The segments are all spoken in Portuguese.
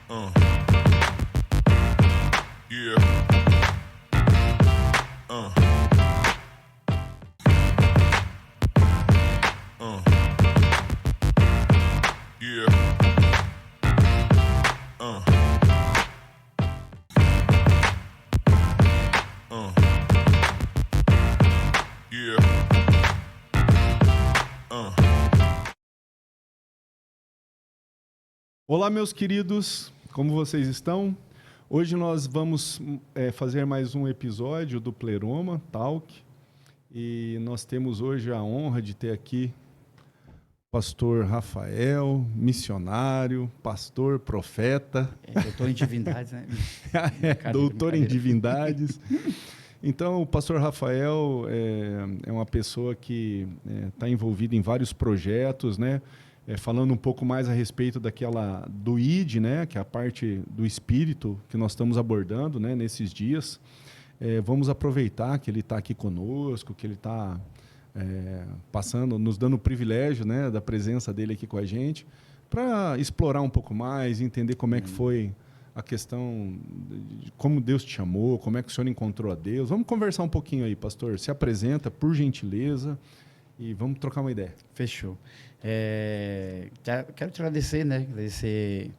Yeah. Yeah. Yeah. Olá, meus queridos, como vocês estão? Hoje nós vamos fazer mais um episódio do Pleroma Talk e nós temos hoje a honra de ter aqui o pastor Rafael, missionário, pastor, profeta. Doutor em divindades, né? Doutor em divindades. Então, o pastor Rafael é uma pessoa que está envolvida em vários projetos, né? Falando um pouco mais a respeito do ID, né, que é a parte do espírito que nós estamos abordando, né, nesses dias. Vamos aproveitar que ele está aqui conosco, que ele está nos dando o privilégio, né, da presença dele aqui com a gente, para explorar um pouco mais, entender como é que foi a questão de como Deus te chamou, como é que o senhor encontrou a Deus. Vamos conversar um pouquinho aí, pastor. Se apresenta, por gentileza, e vamos trocar uma ideia. Fechou. Quero te agradecer, né? Agradecer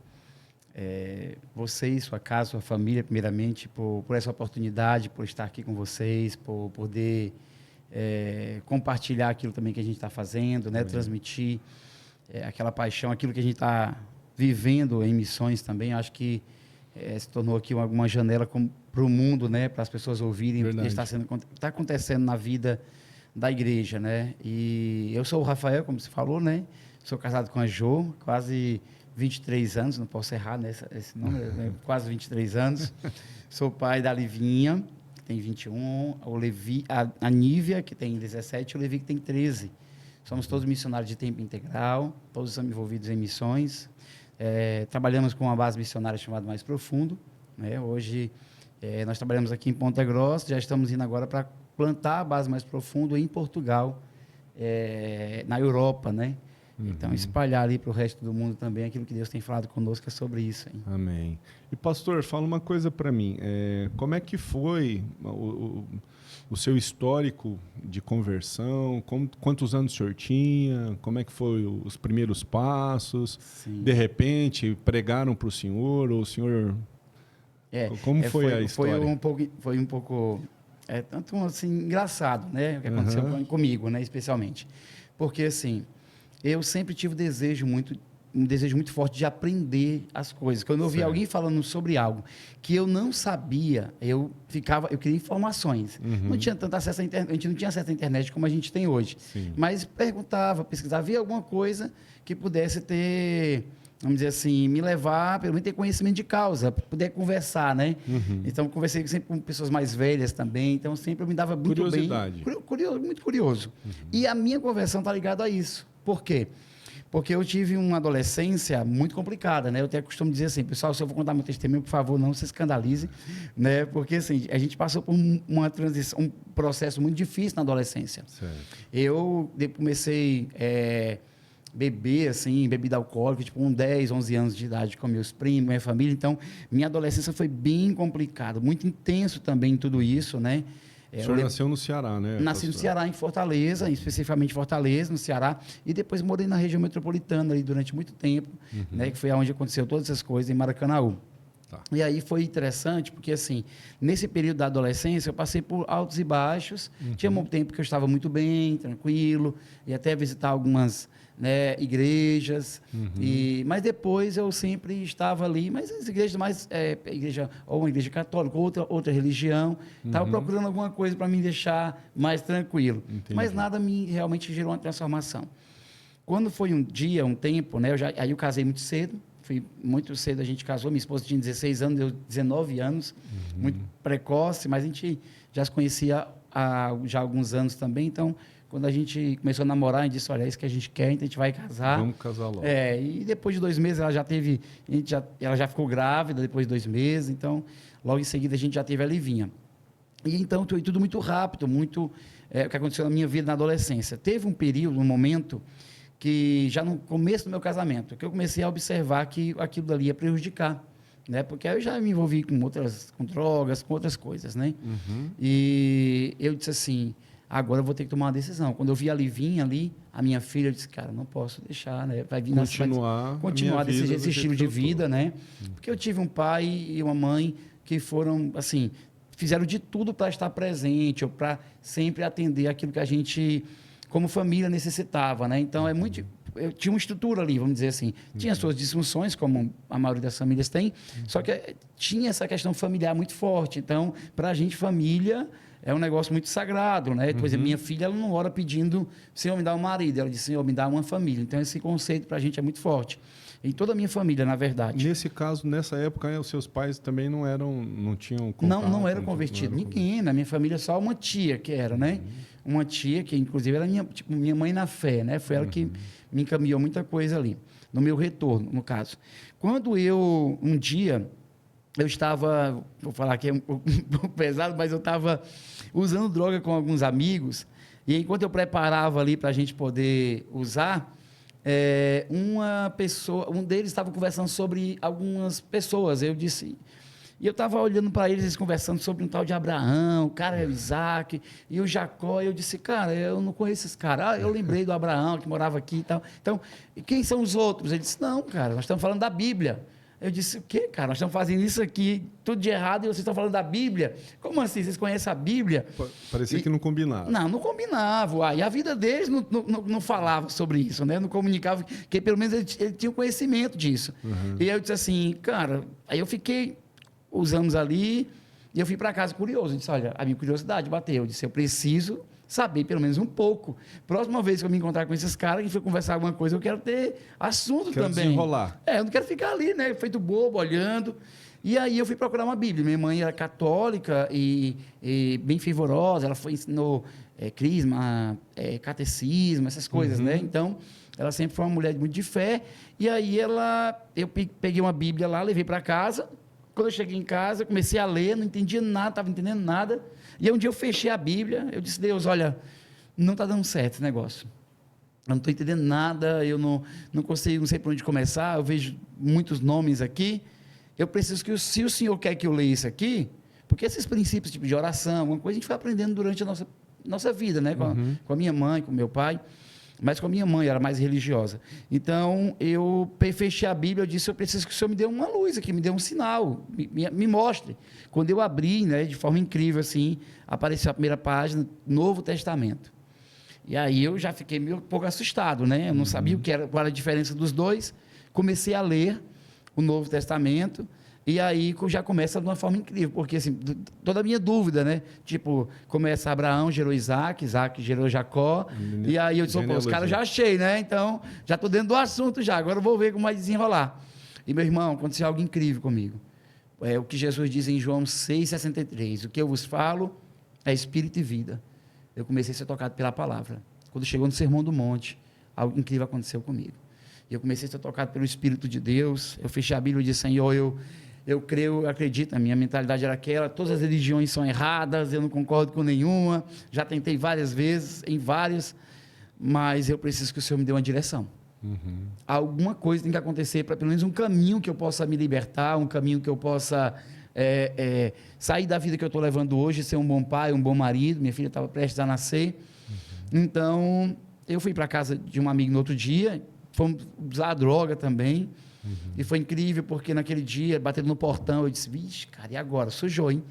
vocês, sua casa, sua família, primeiramente, por essa oportunidade, por estar aqui com vocês, por poder compartilhar aquilo também que a gente está fazendo, né? Transmitir aquela paixão, aquilo que a gente está vivendo em missões também. Acho que se tornou aqui uma janela para o mundo, né? Para as pessoas ouvirem o que está acontecendo na vida da igreja, né? E eu sou o Rafael, como você falou, né? Sou casado com a Jo, quase 23 anos, não posso errar esse número, né? Quase 23 anos. Sou pai da Livinha, que tem 21, a Nívia, que tem 17, e o Levi, que tem 13. Somos todos missionários de tempo integral, todos estamos envolvidos em missões. Trabalhamos com uma base missionária chamada Mais Profundo, né? Hoje, nós trabalhamos aqui em Ponta Grossa, já estamos indo agora para plantar a base Mais Profundo em Portugal, na Europa, né? Uhum. Então, espalhar ali para o resto do mundo também aquilo que Deus tem falado conosco sobre isso. Hein? Amém. E, pastor, fala uma coisa para mim. Como é que foi o seu histórico de conversão? Quantos anos o senhor tinha? Como é que foi os primeiros passos? Sim. De repente, pregaram para o senhor? Ou o senhor... Como foi a história? Foi um pouco... tanto assim, engraçado, né? O que aconteceu comigo, né? Especialmente. Porque, assim, eu sempre tive um desejo muito forte de aprender as coisas. Quando eu via alguém falando sobre algo que eu não sabia, eu queria informações. Não tinha tanto acesso à internet, a gente não tinha acesso à internet como a gente tem hoje. Sim. Mas perguntava, pesquisava, via alguma coisa que pudesse ter... vamos dizer assim, me levar, pelo menos ter conhecimento de causa, para poder conversar, né? Então, conversei sempre com pessoas mais velhas também, então sempre eu me dava muito Curiosidade. bem. Muito curioso. E a minha conversão está ligada a isso. Por quê? Porque eu tive uma adolescência muito complicada, né? Eu tenho costume dizer assim, pessoal, se eu vou contar meu testemunho, por favor, não se escandalize, né? Porque, assim, a gente passou por uma transição, um processo muito difícil na adolescência. Certo. Eu comecei... beber, assim, bebida alcoólica, tipo, com 10, 11 anos de idade, com meus primos, minha família. Então, minha adolescência foi bem complicada, muito intenso também tudo isso, né? O senhor nasceu no Ceará, né? Nasci no Ceará, em Fortaleza, especificamente Fortaleza, no Ceará, e depois morei na região metropolitana ali durante muito tempo, né? Que foi onde aconteceu todas essas coisas, em Maracanaú. Tá. E aí foi interessante, porque assim, nesse período da adolescência, eu passei por altos e baixos, tinha um tempo que eu estava muito bem, tranquilo, e até visitar algumas, né, igrejas, mas depois eu sempre estava ali, mas as igrejas mais, ou uma igreja católica, outra religião, estava procurando alguma coisa para me deixar mais tranquilo. Entendi. Mas nada realmente gerou uma transformação. Quando foi um dia, um tempo, né, aí eu casei muito cedo, muito cedo a gente casou, minha esposa tinha 16 anos, eu 19 anos, muito precoce, mas a gente já se conhecia há já alguns anos também, então, quando a gente começou a namorar, a gente disse, olha, é isso que a gente quer, então a gente vai casar. Vamos casar logo. E depois de 2 meses, ela já ficou grávida, depois de 2 meses, então, logo em seguida a gente já teve a Livinha. E então, foi tudo muito rápido, o que aconteceu na minha vida na adolescência. Teve um período, um momento, que já no começo do meu casamento, que eu comecei a observar que aquilo dali ia prejudicar né? Porque aí eu já me envolvi com drogas, com outras coisas, né? E eu disse assim, agora eu vou ter que tomar uma decisão. Quando eu vi a Livinha ali, a minha filha, eu disse, cara, não posso deixar, né? Vai vir continuar desse jeito, esse estilo de vida, né? Porque eu tive um pai e uma mãe que foram, assim, fizeram de tudo para estar presente, ou para sempre atender aquilo que a gente, como família, necessitava, né? Então, eu tinha uma estrutura ali, vamos dizer assim. Tinha suas disfunções, como a maioria das famílias tem, só que tinha essa questão familiar muito forte. Então, para a gente, família é um negócio muito sagrado, né? Por exemplo, minha filha, ela não ora pedindo, Senhor, me dá um marido. Ela diz, Senhor, me dá uma família. Então, esse conceito para a gente é muito forte. Em toda a minha família, na verdade. Nesse caso, nessa época, os seus pais também não tinham contato? Não eram convertidos. Ninguém. Na minha família, só uma tia que era, né? Uma tia que, inclusive, era minha mãe na fé, né? Foi ela que me encaminhou muita coisa ali, no meu retorno, no caso. Quando um dia, eu estava, vou falar que é um pouco pesado, mas eu estava usando droga com alguns amigos, e enquanto eu preparava ali para a gente poder usar, uma pessoa, um deles estava conversando sobre algumas pessoas, eu disse... E eu estava olhando para eles conversando sobre um tal de Abraão, o cara é o Isaac, e o Jacó. E eu disse, cara, eu não conheço esse cara. Eu lembrei do Abraão, que morava aqui e tal. Então, e quem são os outros? Ele disse, não, cara, nós estamos falando da Bíblia. Eu disse, o quê, cara? Nós estamos fazendo isso aqui, tudo de errado, e vocês estão falando da Bíblia? Como assim? Vocês conhecem a Bíblia? Parecia que não combinava. Não combinava. E a vida deles não falava sobre isso, né? Não comunicava, porque pelo menos ele tinha conhecimento disso. E aí eu disse assim, cara, aí eu fiquei... Usamos ali, e eu fui para casa curioso. Eu disse, olha, a minha curiosidade bateu. Eu disse, eu preciso saber pelo menos um pouco. Próxima vez que eu me encontrar com esses caras, que for conversar alguma coisa, eu quero ter assunto também. Desenrolar. Eu não quero ficar ali, né, feito bobo, olhando. E aí eu fui procurar uma Bíblia. Minha mãe era católica e bem fervorosa, ela ensinou crisma, catecismo, essas coisas, né? Então, ela sempre foi uma mulher muito de fé. E aí eu peguei uma Bíblia lá, levei para casa. Quando eu cheguei em casa, comecei a ler, não entendia nada, estava entendendo nada. E aí um dia eu fechei a Bíblia, eu disse, Deus, olha, não está dando certo esse negócio. Eu não estou entendendo nada, eu não consigo, não sei por onde começar, eu vejo muitos nomes aqui. Eu preciso que, se o Senhor quer que eu leia isso aqui, porque esses princípios tipo de oração, alguma coisa, a gente vai aprendendo durante a nossa vida, né? Com a minha mãe, com o meu pai. Mas com a minha mãe, era mais religiosa. Então, eu fechei a Bíblia, eu disse, eu preciso que o Senhor me dê uma luz aqui, me dê um sinal, me mostre. Quando eu abri, né, de forma incrível, assim, apareceu a primeira página, Novo Testamento. E aí eu já fiquei um pouco assustado, né? Eu não sabia qual era a diferença dos dois. Comecei a ler o Novo Testamento, e aí já começa de uma forma incrível, porque assim, toda a minha dúvida, né? Tipo, começa Abraão, gerou Isaac, Isaac gerou Jacó, e aí eu disse, os caras já achei, né? Então, já estou dentro do assunto já, agora eu vou ver como vai desenrolar. E, meu irmão, aconteceu algo incrível comigo. O que Jesus diz em João 6,63, o que eu vos falo é espírito e vida. Eu comecei a ser tocado pela palavra. Quando chegou no Sermão do Monte, algo incrível aconteceu comigo. Eu comecei a ser tocado pelo Espírito de Deus, eu fechei a Bíblia e disse, Senhor, eu creio, eu acredito, a minha mentalidade era aquela, todas as religiões são erradas, eu não concordo com nenhuma, já tentei várias vezes, em várias, mas eu preciso que o Senhor me dê uma direção. Alguma coisa tem que acontecer, para pelo menos um caminho que eu possa me libertar, um caminho que eu possa sair da vida que eu estou levando hoje, ser um bom pai, um bom marido, minha filha estava prestes a nascer. Então, eu fui para casa de um amigo no outro dia, fomos usar a droga também, e foi incrível, porque naquele dia, batendo no portão, eu disse, vixe, cara, e agora? Sujou, hein?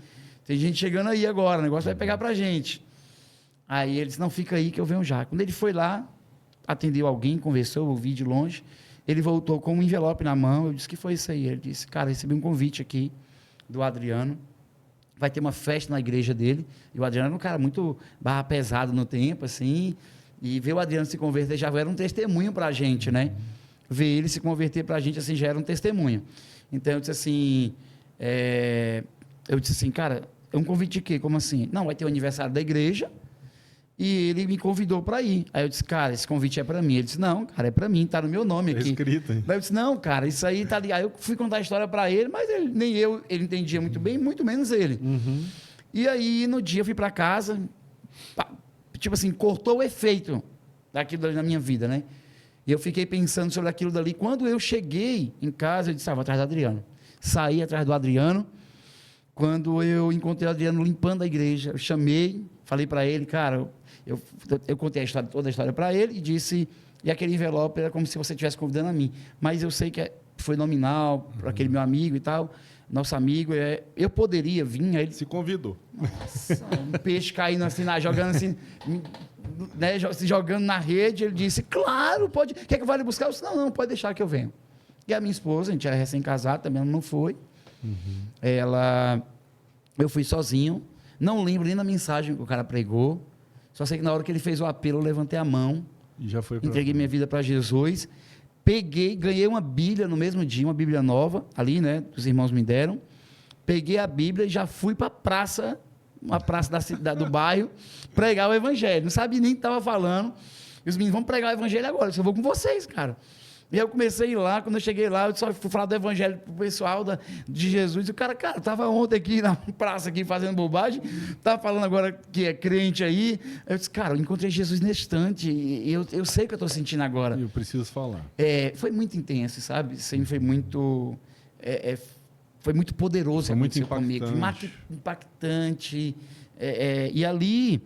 Tem gente chegando aí agora, o negócio vai pegar pra gente. Aí ele disse, não, fica aí que eu venho já. Quando ele foi lá, atendeu alguém, conversou, ouvi de longe, ele voltou com um envelope na mão, eu disse, que foi isso aí? Ele disse, cara, recebi um convite aqui do Adriano, vai ter uma festa na igreja dele, e o Adriano era um cara muito barra pesado no tempo, assim, e ver o Adriano se converter já era um testemunho pra gente, né? Ver ele se converter para a gente, assim, já era um testemunho. Então, eu disse assim, cara, é um convite de quê? Como assim? Não, vai ter o aniversário da igreja e ele me convidou para ir. Aí eu disse, cara, esse convite é para mim. Ele disse, não, cara, é para mim, tá no meu nome aqui. Escrito, hein? Daí eu disse, não, cara, isso aí tá ali. Aí eu fui contar a história para ele, mas nem ele entendia muito bem, muito menos ele. E aí, no dia, eu fui para casa, tipo assim, cortou o efeito daquilo ali na minha vida, né? E eu fiquei pensando sobre aquilo dali. Quando eu cheguei em casa, eu disse, vou atrás do Adriano. saí atrás do Adriano. Quando eu encontrei o Adriano limpando a igreja, eu chamei, falei para ele, cara, eu contei toda a história para ele e disse, e aquele envelope era como se você estivesse convidando a mim, mas eu sei que foi nominal para aquele meu amigo e tal, nosso amigo, eu poderia vir, aí ele se convidou. Nossa, um peixe caindo assim, jogando assim, né, se jogando na rede, ele disse, claro, pode, quer que eu vá lhe buscar? Eu disse, não, pode deixar que eu venho. E a minha esposa, a gente era recém-casado, também ela não foi. Eu fui sozinho, não lembro nem da mensagem que o cara pregou, só sei que na hora que ele fez o apelo, eu levantei a mão, e já foi entreguei minha vida para Jesus, ganhei uma Bíblia no mesmo dia, uma Bíblia nova, ali, né, os irmãos me deram, peguei a Bíblia e já fui para a praça, uma praça do bairro, pregar o evangelho, não sabia nem o que estava falando, e os meninos, vamos pregar o evangelho agora, eu vou com vocês, cara. E aí eu comecei a ir lá, quando eu cheguei lá, eu só fui falar do evangelho pro pessoal de Jesus, e o cara, estava ontem aqui na praça, aqui, fazendo bobagem, estava falando agora que é crente aí, eu disse, cara, eu encontrei Jesus nesse instante, e eu sei o que eu estou sentindo agora. Eu preciso falar. Foi muito intenso, sabe? Sempre foi muito... foi muito poderoso, foi muito impactante. Comigo, impactante, e ali...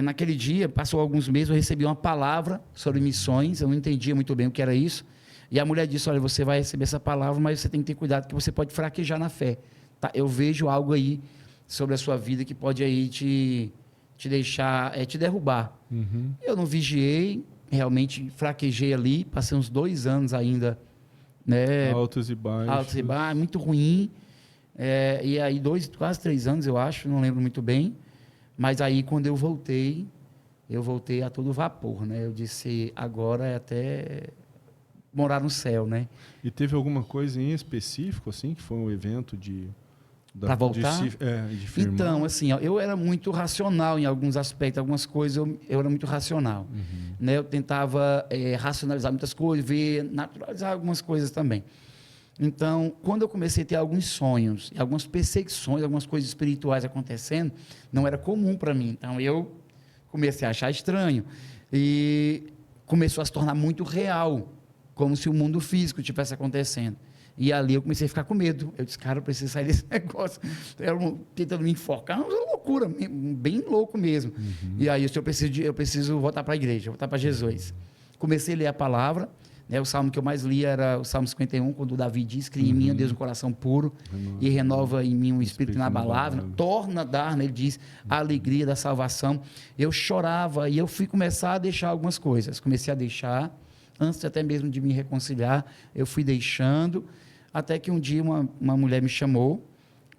naquele dia, passou alguns meses, eu recebi uma palavra sobre missões, eu não entendia muito bem o que era isso, e a mulher disse, olha, você vai receber essa palavra, mas você tem que ter cuidado, que você pode fraquejar na fé, tá? Eu vejo algo aí sobre a sua vida que pode aí te deixar, te derrubar. Eu não vigiei, realmente fraquejei ali, passei uns 2 anos ainda, né? Altos e baixos, muito ruim, e aí quase 3 anos, eu acho, não lembro muito bem. Mas aí, quando eu voltei a todo vapor, né? Eu disse, agora é até morar no céu, né? E teve alguma coisa em específico, assim, que foi um evento para voltar? De firmar? Então, assim, eu era muito racional em alguns aspectos, algumas coisas eu era muito racional. Né? Eu tentava racionalizar muitas coisas, naturalizar algumas coisas também. Então, quando eu comecei a ter alguns sonhos, algumas perseguições, algumas coisas espirituais acontecendo, não era comum para mim. Então, eu comecei a achar estranho. E começou a se tornar muito real, como se o mundo físico estivesse acontecendo. E ali eu comecei a ficar com medo. Eu disse, cara, eu preciso sair desse negócio. Eu tentando me enfocar, uma loucura, bem louco mesmo. E aí eu preciso voltar para a igreja, voltar para Jesus. Comecei a ler a palavra. O salmo que eu mais li era o Salmo 51, quando Davi diz, cria em mim, Deus, um coração puro e renova em mim um espírito inabalável, torna a dar, né, ele diz, a alegria da salvação. Eu chorava e eu fui começar a deixar algumas coisas. Comecei a deixar, antes até mesmo de me reconciliar, eu fui deixando, até que um dia uma mulher me chamou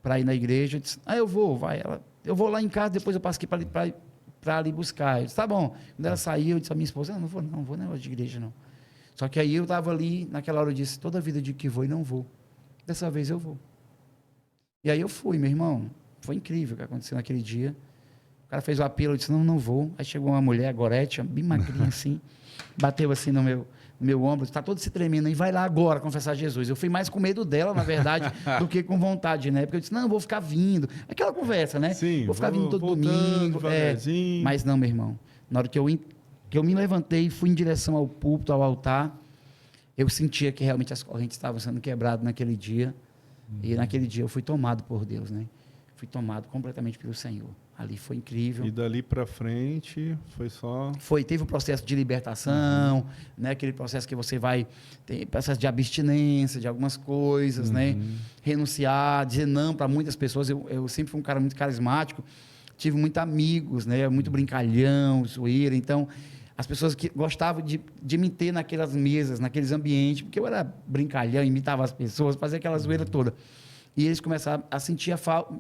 para ir na igreja, eu disse, eu vou, vai. Eu vou lá em casa, depois eu passo aqui para ali buscar. Eu disse, tá bom. Quando ela saiu, eu disse à minha esposa, não vou negócio de igreja, não. Só que aí eu estava ali, naquela hora eu disse, toda a vida de que vou e não vou. Dessa vez eu vou. E aí eu fui, meu irmão. Foi incrível o que aconteceu naquele dia. O cara fez o apelo, eu disse, não vou. Aí chegou uma mulher, a Gorete, bem magrinha assim, bateu assim no meu ombro, está todo se tremendo, e vai lá agora confessar Jesus. Eu fui mais com medo dela, na verdade, do que com vontade, né? Porque eu disse, não, eu vou ficar vindo. Aquela conversa, né? Sim, vou ficar vindo todo domingo. Mas não, meu irmão. Na hora que eu me levantei e fui em direção ao púlpito, ao altar, eu sentia que realmente as correntes estavam sendo quebradas naquele dia. E naquele dia eu fui tomado por Deus, né? Fui tomado completamente pelo Senhor. Ali foi incrível. E dali para frente foi só... Teve um processo de libertação, né? Aquele processo que você vai... Tem processo de abstinência de algumas coisas, né? Renunciar, dizer não para muitas pessoas. Eu sempre fui um cara muito carismático. Tive muitos amigos, né? Muito brincalhão, zoeira. Então, as pessoas que gostavam de me ter naquelas mesas, naqueles ambientes, porque eu era brincalhão, imitava as pessoas, fazia aquela zoeira toda. E eles começaram a sentir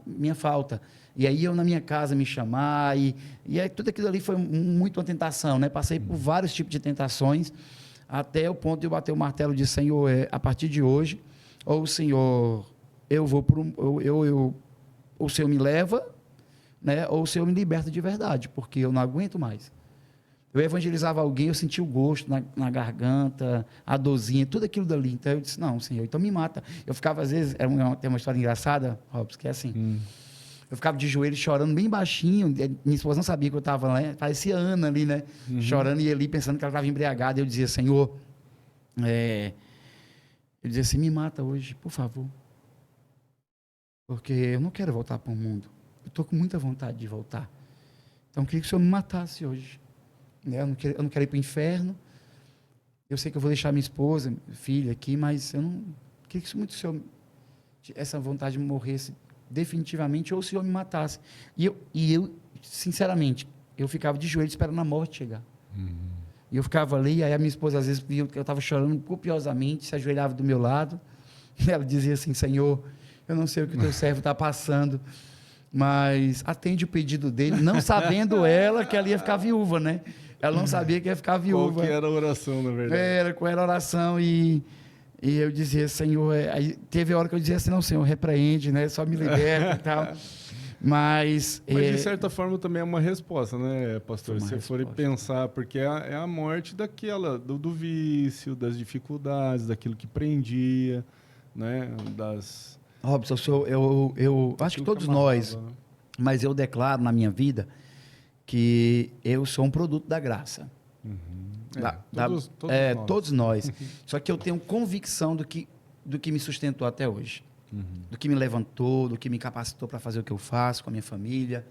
minha falta. E aí eu na minha casa me chamar, e aí tudo aquilo ali foi muito uma tentação, né? Passei por vários tipos de tentações, até o ponto de eu bater o martelo de Senhor, a partir de hoje, ou o Senhor, o Senhor me leva, né? Ou o Senhor me liberta de verdade, porque eu não aguento mais. Eu evangelizava alguém, eu sentia o gosto na garganta, a dorzinha, tudo aquilo dali. Então eu disse, não, Senhor, então me mata. Eu ficava, às vezes, tem uma história engraçada, Robson, que é assim, eu ficava de joelho chorando bem baixinho, minha esposa não sabia que eu estava lá, parecia Ana ali, né, chorando, e ali pensando que ela estava embriagada. Eu dizia, Senhor, eu dizia assim, me mata hoje, por favor. porque eu não quero voltar para o mundo. Eu estou com muita vontade de voltar. Então, eu queria que o Senhor me matasse hoje. Né? Eu não quero ir para o inferno. Eu sei que eu vou deixar minha esposa, filha aqui, mas eu não queria que muito o Senhor, essa vontade de morresse definitivamente, ou o Senhor me matasse. E eu sinceramente, eu ficava de joelhos esperando a morte chegar. E eu ficava ali, aí a minha esposa às vezes viu que eu estava chorando copiosamente, se ajoelhava do meu lado. Ela dizia assim: Senhor, eu não sei o que o teu servo está passando, mas atende o pedido dele, não sabendo ela que ela ia ficar viúva, né? Ela não sabia que ia ficar viúva. Qual que era a oração, na verdade? Qual era a oração, e eu dizia: Senhor, aí teve a hora que eu dizia assim: não, Senhor, repreende, né? Só me liberta e tal. Mas de certa forma também é uma resposta, né, pastor? Se for resposta. pensar, porque é a morte do vício, das dificuldades, daquilo que prendia, né? Robson, eu acho que todos nós, né? mas eu declaro na minha vida que eu sou um produto da graça. Todos nós. Só que eu tenho convicção do que me sustentou até hoje. Do que me levantou, do que me capacitou para fazer o que eu faço com a minha família.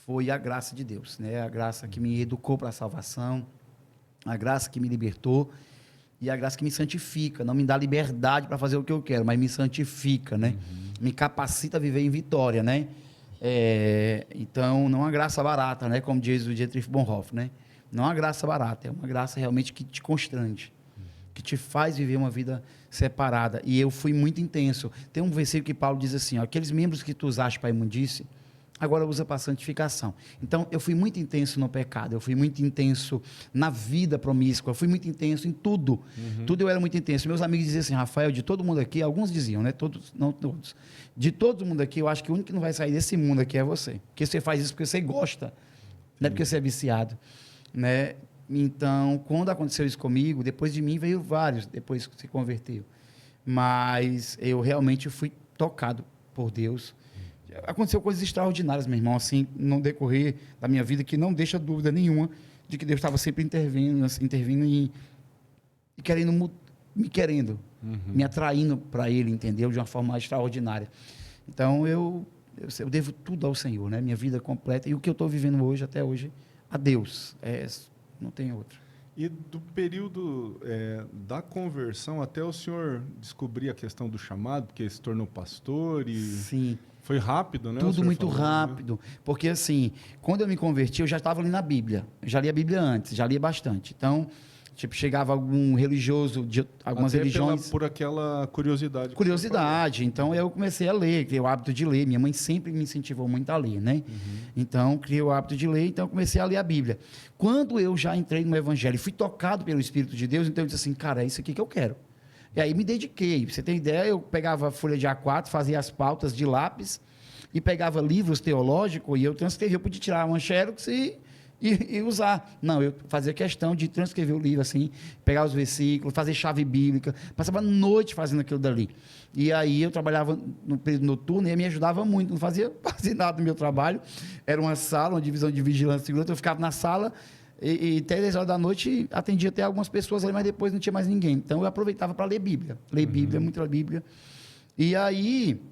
Foi a graça de Deus, né? A graça que me educou para a salvação, a graça que me libertou e a graça que me santifica. Não me dá liberdade para fazer o que eu quero, mas me santifica, né? Me capacita a viver em vitória, né? Então, não é uma graça barata, né? Como diz o Dietrich Bonhoeffer, né? Não é uma graça barata, é uma graça realmente que te constrange, que te faz viver uma vida separada. E eu fui muito intenso. Tem um versículo que Paulo diz assim: ó, aqueles membros que tu usaste para a imundície, agora usa para a santificação. Então, eu fui muito intenso no pecado, eu fui muito intenso na vida promíscua, eu fui muito intenso em tudo. Tudo eu era muito intenso. Meus amigos diziam assim: Rafael, de todo mundo aqui, alguns diziam, né? Todos, não todos. De todo mundo aqui, eu acho que o único que não vai sair desse mundo aqui é você. Porque você faz isso porque você gosta, não é porque você é viciado, né? Então, quando aconteceu isso comigo, depois de mim veio vários, depois que se converteu. Mas eu realmente fui tocado por Deus. Aconteceu coisas extraordinárias, meu irmão, assim, no decorrer da minha vida, que não deixa dúvida nenhuma de que Deus estava sempre intervindo e querendo, me atraindo para Ele, entendeu? De uma forma extraordinária. Então, eu devo tudo ao Senhor, né? Minha vida completa e o que eu estou vivendo hoje, até hoje, a Deus. Não tem outro. E do período da conversão até o senhor descobrir a questão do chamado, porque se tornou pastor e... Sim. Foi rápido, né? Tudo muito rápido. Né? Porque, assim, quando eu me converti, eu já estava ali na Bíblia. Eu já lia a Bíblia antes, já lia bastante. Então, tipo, chegava algum religioso de algumas religiões... por aquela curiosidade. Curiosidade. Então, eu comecei a ler, criei o hábito de ler. Minha mãe sempre me incentivou muito a ler, né? Então, criei o hábito de ler, então comecei a ler a Bíblia. Quando eu já entrei no Evangelho e fui tocado pelo Espírito de Deus, então eu disse assim: cara, é isso aqui que eu quero. E aí me dediquei. Pra você ter ideia, eu pegava a folha de A4, fazia as pautas de lápis e pegava livros teológicos e eu transcrevia. Eu podia tirar uma xerox e usar. Não, eu fazia questão de transcrever o livro assim, pegar os versículos, fazer chave bíblica. Passava a noite fazendo aquilo dali. E aí eu trabalhava no período noturno e me ajudava muito. Não fazia quase nada do meu trabalho. Era uma sala, uma divisão de vigilância e segurança. Eu ficava na sala... E até 10 horas da noite atendia até algumas pessoas ali, mas depois não tinha mais ninguém. Então eu aproveitava para ler Bíblia. Ler Bíblia, muita Bíblia. E aí,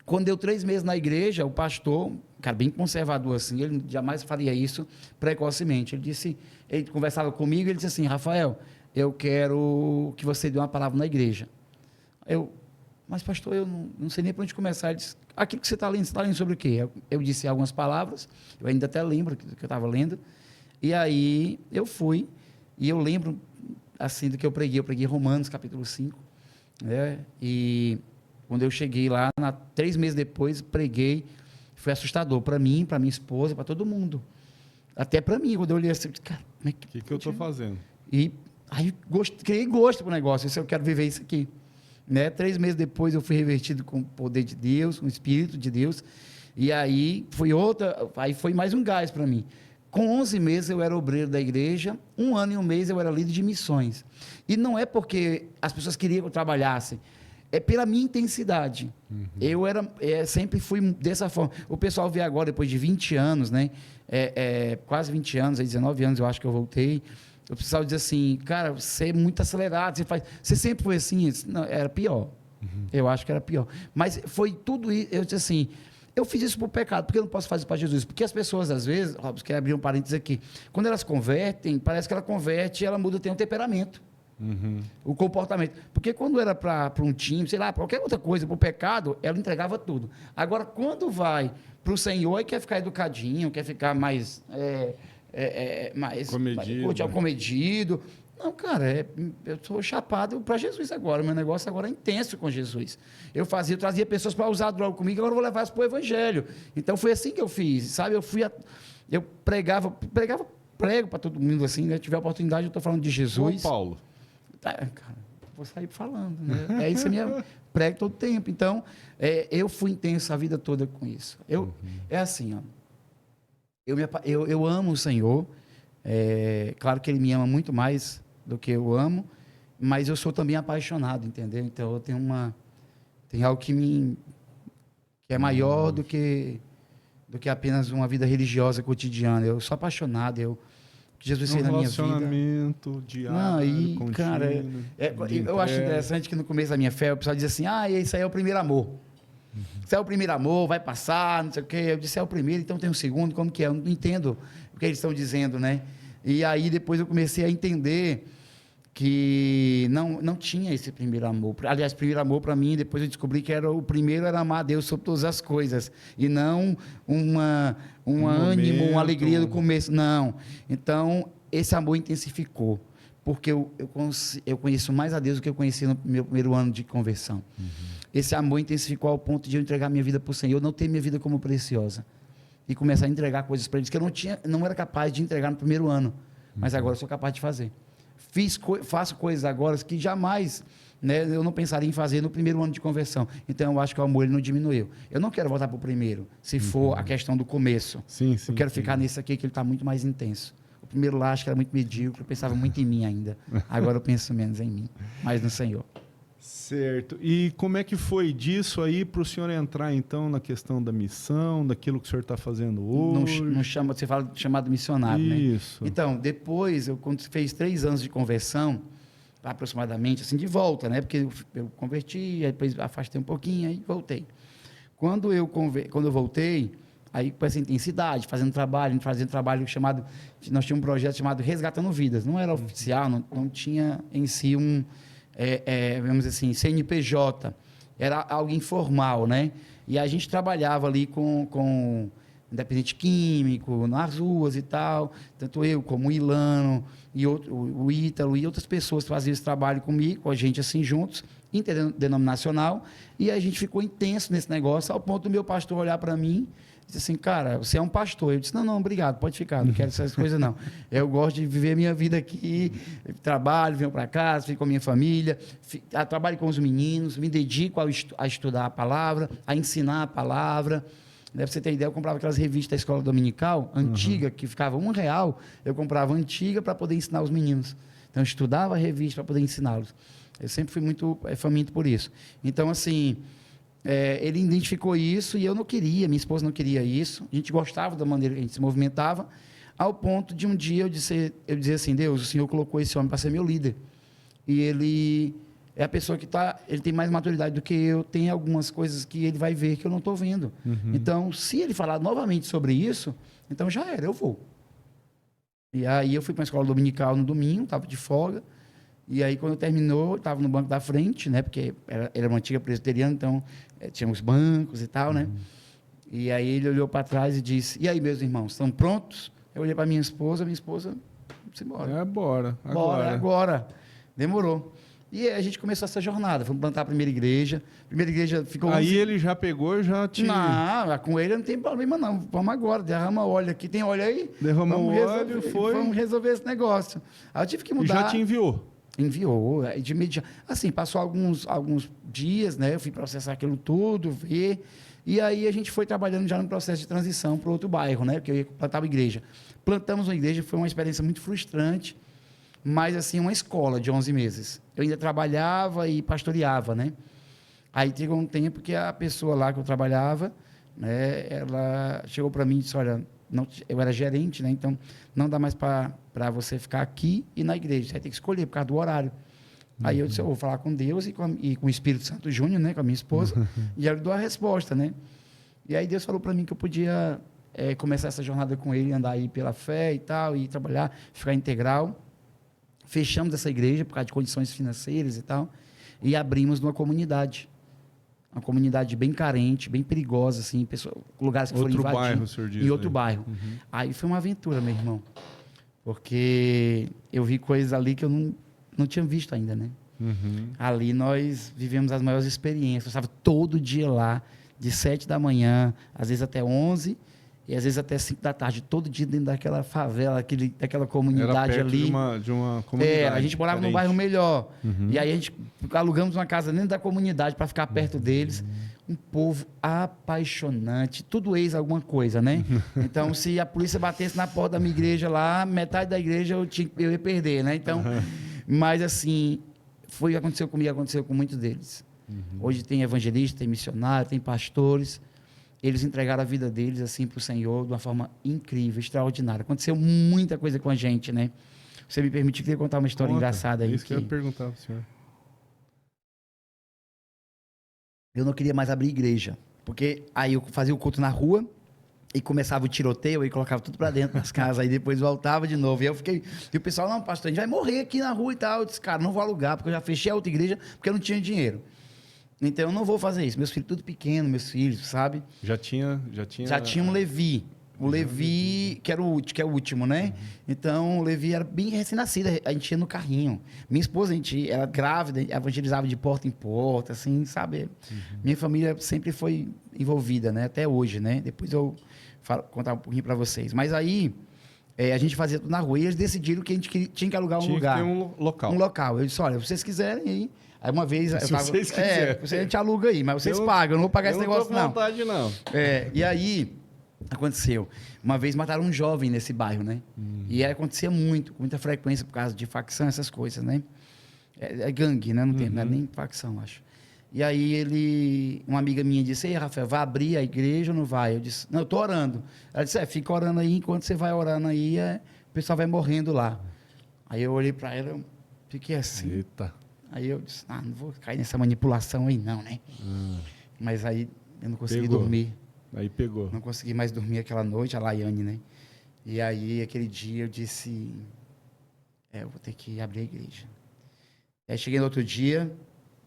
quando deu 3 meses na igreja, o pastor, um cara bem conservador assim, ele jamais faria isso precocemente. Ele conversava comigo e ele disse assim: Rafael, eu quero que você dê uma palavra na igreja. Mas pastor, eu não sei nem para onde começar. Ele disse: aquilo que você está lendo sobre o quê? Eu disse algumas palavras, eu ainda até lembro do que eu estava lendo. E aí eu fui, e eu lembro assim do que eu preguei Romanos capítulo 5, né? E quando eu cheguei lá, 3 meses depois, preguei, foi assustador para mim, para minha esposa, para todo mundo. Até para mim, quando eu olhei assim, cara, como é que eu estou fazendo? E aí criei gosto para o negócio, eu quero viver isso aqui. Né? 3 meses depois eu fui revertido com o poder de Deus, com o Espírito de Deus, e aí foi mais um gás para mim. Com 11 meses eu era obreiro da igreja, 1 ano e 1 mês eu era líder de missões. E não é porque as pessoas queriam que eu trabalhasse, é pela minha intensidade. Eu sempre fui dessa forma. O pessoal vê agora, depois de 20 anos, né? Quase 20 anos, 19 anos eu acho que eu voltei. O pessoal diz assim: cara, você é muito acelerado, você sempre foi assim. Não, era pior. Eu acho que era pior. Mas foi tudo isso. Eu disse assim, eu fiz isso por pecado, porque eu não posso fazer para Jesus. Porque as pessoas, às vezes, Robson, quer abrir um parênteses aqui, quando elas convertem, parece que ela converte e ela muda, tem um temperamento. O comportamento. Porque quando era para um time, sei lá, qualquer outra coisa, para o pecado, ela entregava tudo. Agora, quando vai para o Senhor e quer ficar educadinho, quer ficar mais comedido. Não, cara, eu sou chapado para Jesus agora. Meu negócio agora é intenso com Jesus. Eu trazia pessoas para usar droga comigo, agora eu vou levar elas para o Evangelho. Então foi assim que eu fiz, sabe? Eu prego para todo mundo assim, né? Tiver a oportunidade, eu estou falando de Jesus. Ô, Paulo. Cara, vou sair falando, né? É isso, prego todo tempo. Então, eu fui intenso a vida toda com isso. É assim, ó. Eu amo o Senhor. Claro que Ele me ama muito mais do que eu amo, mas eu sou também apaixonado, entendeu? Então, eu tem algo que é maior do que apenas uma vida religiosa cotidiana. Eu sou apaixonado, que Jesus fez na minha vida. Relacionamento diário, contínuo. Cara, eu acho interessante que no começo da minha fé, o pessoal dizia assim, isso aí é o primeiro amor. Isso é o primeiro amor, vai passar, não sei o quê. Eu disse, é o primeiro, então tem um segundo, como que é? Eu não entendo o que eles estão dizendo, né? E aí depois eu comecei a entender que não tinha esse primeiro amor. Aliás, primeiro amor para mim, depois eu descobri que o primeiro era amar a Deus sobre todas as coisas, e não um ânimo, uma alegria do começo, não. Então, esse amor intensificou, porque eu conheço mais a Deus do que eu conheci no meu primeiro ano de conversão. Esse amor intensificou ao ponto de eu entregar minha vida para o Senhor, não ter minha vida como preciosa, e começar a entregar coisas para Ele que eu não era capaz de entregar no primeiro ano, mas agora eu sou capaz de fazer. Faço coisas agora que jamais, né, eu não pensaria em fazer no primeiro ano de conversão. Então, eu acho que o amor ele não diminuiu. Eu não quero voltar para o primeiro, se for a questão do começo. Sim, eu quero ficar nesse aqui, que ele está muito mais intenso. O primeiro lá, acho que era muito medíocre, eu pensava muito em mim ainda. Agora eu penso menos em mim, mais no Senhor. Certo. E como é que foi disso aí para o senhor entrar, então, na questão da missão, daquilo que o senhor está fazendo hoje? Você fala de chamado missionário, né? Isso. Então, depois, quando fez 3 anos de conversão, aproximadamente, assim, de volta, né? Porque eu converti, aí depois afastei um pouquinho, aí voltei. Quando eu voltei, aí com essa intensidade, fazendo trabalho chamado... Nós tínhamos um projeto chamado Resgatando Vidas. Não era oficial, não tinha em si vamos dizer assim, CNPJ. Era algo informal, né? E a gente trabalhava ali com independente químico, nas ruas e tal. Tanto eu como o Ilano, e o Ítalo e outras pessoas faziam esse trabalho comigo, com a gente assim juntos, interdenominacional. E a gente ficou intenso nesse negócio, ao ponto do meu pastor olhar para mim e disse assim, cara, você é um pastor. Eu disse, não, obrigado, pode ficar, não quero essas coisas não. Eu gosto de viver a minha vida aqui, trabalho, venho para casa, fico com a minha família, trabalho com os meninos, me dedico a estudar a palavra, a ensinar a palavra. Para você ter ideia, eu comprava aquelas revistas da escola dominical, antiga, que ficava R$1, eu comprava antiga para poder ensinar os meninos. Então, eu estudava a revista para poder ensiná-los. Eu sempre fui muito faminto por isso. Então, assim, ele identificou isso e eu não queria, minha esposa não queria isso. A gente gostava da maneira que a gente se movimentava, ao ponto de um dia eu dizer assim, Deus, o Senhor colocou esse homem para ser meu líder. E ele é a pessoa que ele tem mais maturidade do que eu, tem algumas coisas que ele vai ver que eu não estou vendo. Então, se ele falar novamente sobre isso, então já era, eu vou. E aí eu fui para a escola dominical no domingo, estava de folga, e aí quando terminou, estava no banco da frente, né, porque era uma antiga presbiteriana, então tinha os bancos e tal, né? E aí ele olhou para trás e disse, e aí, meus irmãos, estão prontos? Eu olhei para minha esposa, vamos embora. Bora, agora. Demorou. E a gente começou essa jornada, fomos plantar a primeira igreja ficou... Aí ele já pegou, já te... Não, com ele não tem problema não, vamos agora, derrama óleo aqui, tem óleo aí? Derrama o óleo, vamos resolver esse negócio. Aí eu tive que mudar. E já te enviou? Enviou, de imediato. Assim, passou alguns dias, né, eu fui processar aquilo tudo, ver, e aí a gente foi trabalhando já no processo de transição para outro bairro, né, porque eu ia plantar uma igreja. Plantamos uma igreja, foi uma experiência muito frustrante, mas, assim, uma escola de 11 meses. Eu ainda trabalhava e pastoreava, né? Aí, chegou um tempo que a pessoa lá que eu trabalhava, né, ela chegou para mim e disse, olha, eu era gerente, né? Então, não dá mais para você ficar aqui e na igreja. Você vai ter que escolher por causa do horário. Aí eu disse, eu vou falar com Deus e com o Espírito Santo Júnior, né, com a minha esposa, e ele deu a resposta, né? E aí Deus falou para mim que eu podia começar essa jornada com ele, andar aí pela fé e tal, e trabalhar, ficar integral. Fechamos essa igreja por causa de condições financeiras e tal, e abrimos numa comunidade. Uma comunidade bem carente, bem perigosa, assim, lugares que foram invadidos. Outro bairro, o senhor diz. Em outro bairro. Aí foi uma aventura, meu irmão. Porque eu vi coisas ali que eu não tinha visto ainda, né? Ali nós vivemos as maiores experiências. Eu estava todo dia lá, de 7 da manhã, às vezes até 11, e às vezes até 5 da tarde, todo dia dentro daquela favela, daquela comunidade. Era perto ali. De uma comunidade. A gente morava num bairro melhor. E aí a gente alugamos uma casa dentro da comunidade para ficar perto deles. Um povo apaixonante, tudo ex alguma coisa, né? Então, se a polícia batesse na porta da minha igreja lá, metade da igreja eu ia perder, né? Então, mas assim, foi o que aconteceu comigo, aconteceu com muitos deles. Hoje tem evangelistas, tem missionários, tem pastores. Eles entregaram a vida deles assim para o Senhor de uma forma incrível, extraordinária. Aconteceu muita coisa com a gente, né? Você me permite, eu queria contar uma história engraçada aí. Isso que eu ia perguntar para o senhor. Eu não queria mais abrir igreja, porque aí eu fazia o culto na rua e começava o tiroteio e colocava tudo para dentro das casas, aí depois voltava de novo. E eu fiquei, e o pessoal, não, pastor, a gente vai morrer aqui na rua e tal. Eu disse, cara, não vou alugar, porque eu já fechei a outra igreja, porque eu não tinha dinheiro. Então eu não vou fazer isso. Meus filhos tudo pequeno, meus filhos, sabe? Já tinha um Levi. O Levi, que é o último, né? Então, o Levi era bem recém-nascido, a gente ia no carrinho. Minha esposa, a gente era grávida, evangelizava de porta em porta, assim, sabe? Minha família sempre foi envolvida, né? Até hoje, né? Depois eu contar um pouquinho para vocês. Mas aí, a gente fazia tudo na rua e eles decidiram que a gente tinha que alugar um lugar. Tinha que ter um local. Um local. Eu disse, olha, se vocês quiserem aí... Aí uma vez... vocês quiserem. A gente aluga aí, mas vocês pagam, eu não vou pagar esse negócio, não. Não tô com vontade, não. E aí... Aconteceu. Uma vez mataram um jovem nesse bairro, né? E acontecia muito, com muita frequência, por causa de facção, essas coisas, né? É gangue, né? Não é nem facção, acho. E aí uma amiga minha disse, ei, Rafael, vai abrir a igreja ou não vai? Eu disse, não, eu tô orando. Ela disse, fica orando aí, enquanto você vai orando aí, o pessoal vai morrendo lá. Aí eu olhei para ela, eu fiquei assim. Eita. Aí eu disse, não vou cair nessa manipulação aí não, né? Mas aí eu não consegui dormir. Aí pegou. Não consegui mais dormir aquela noite, a Laiane, né? E aí, aquele dia, eu disse... eu vou ter que abrir a igreja. Aí, cheguei no outro dia,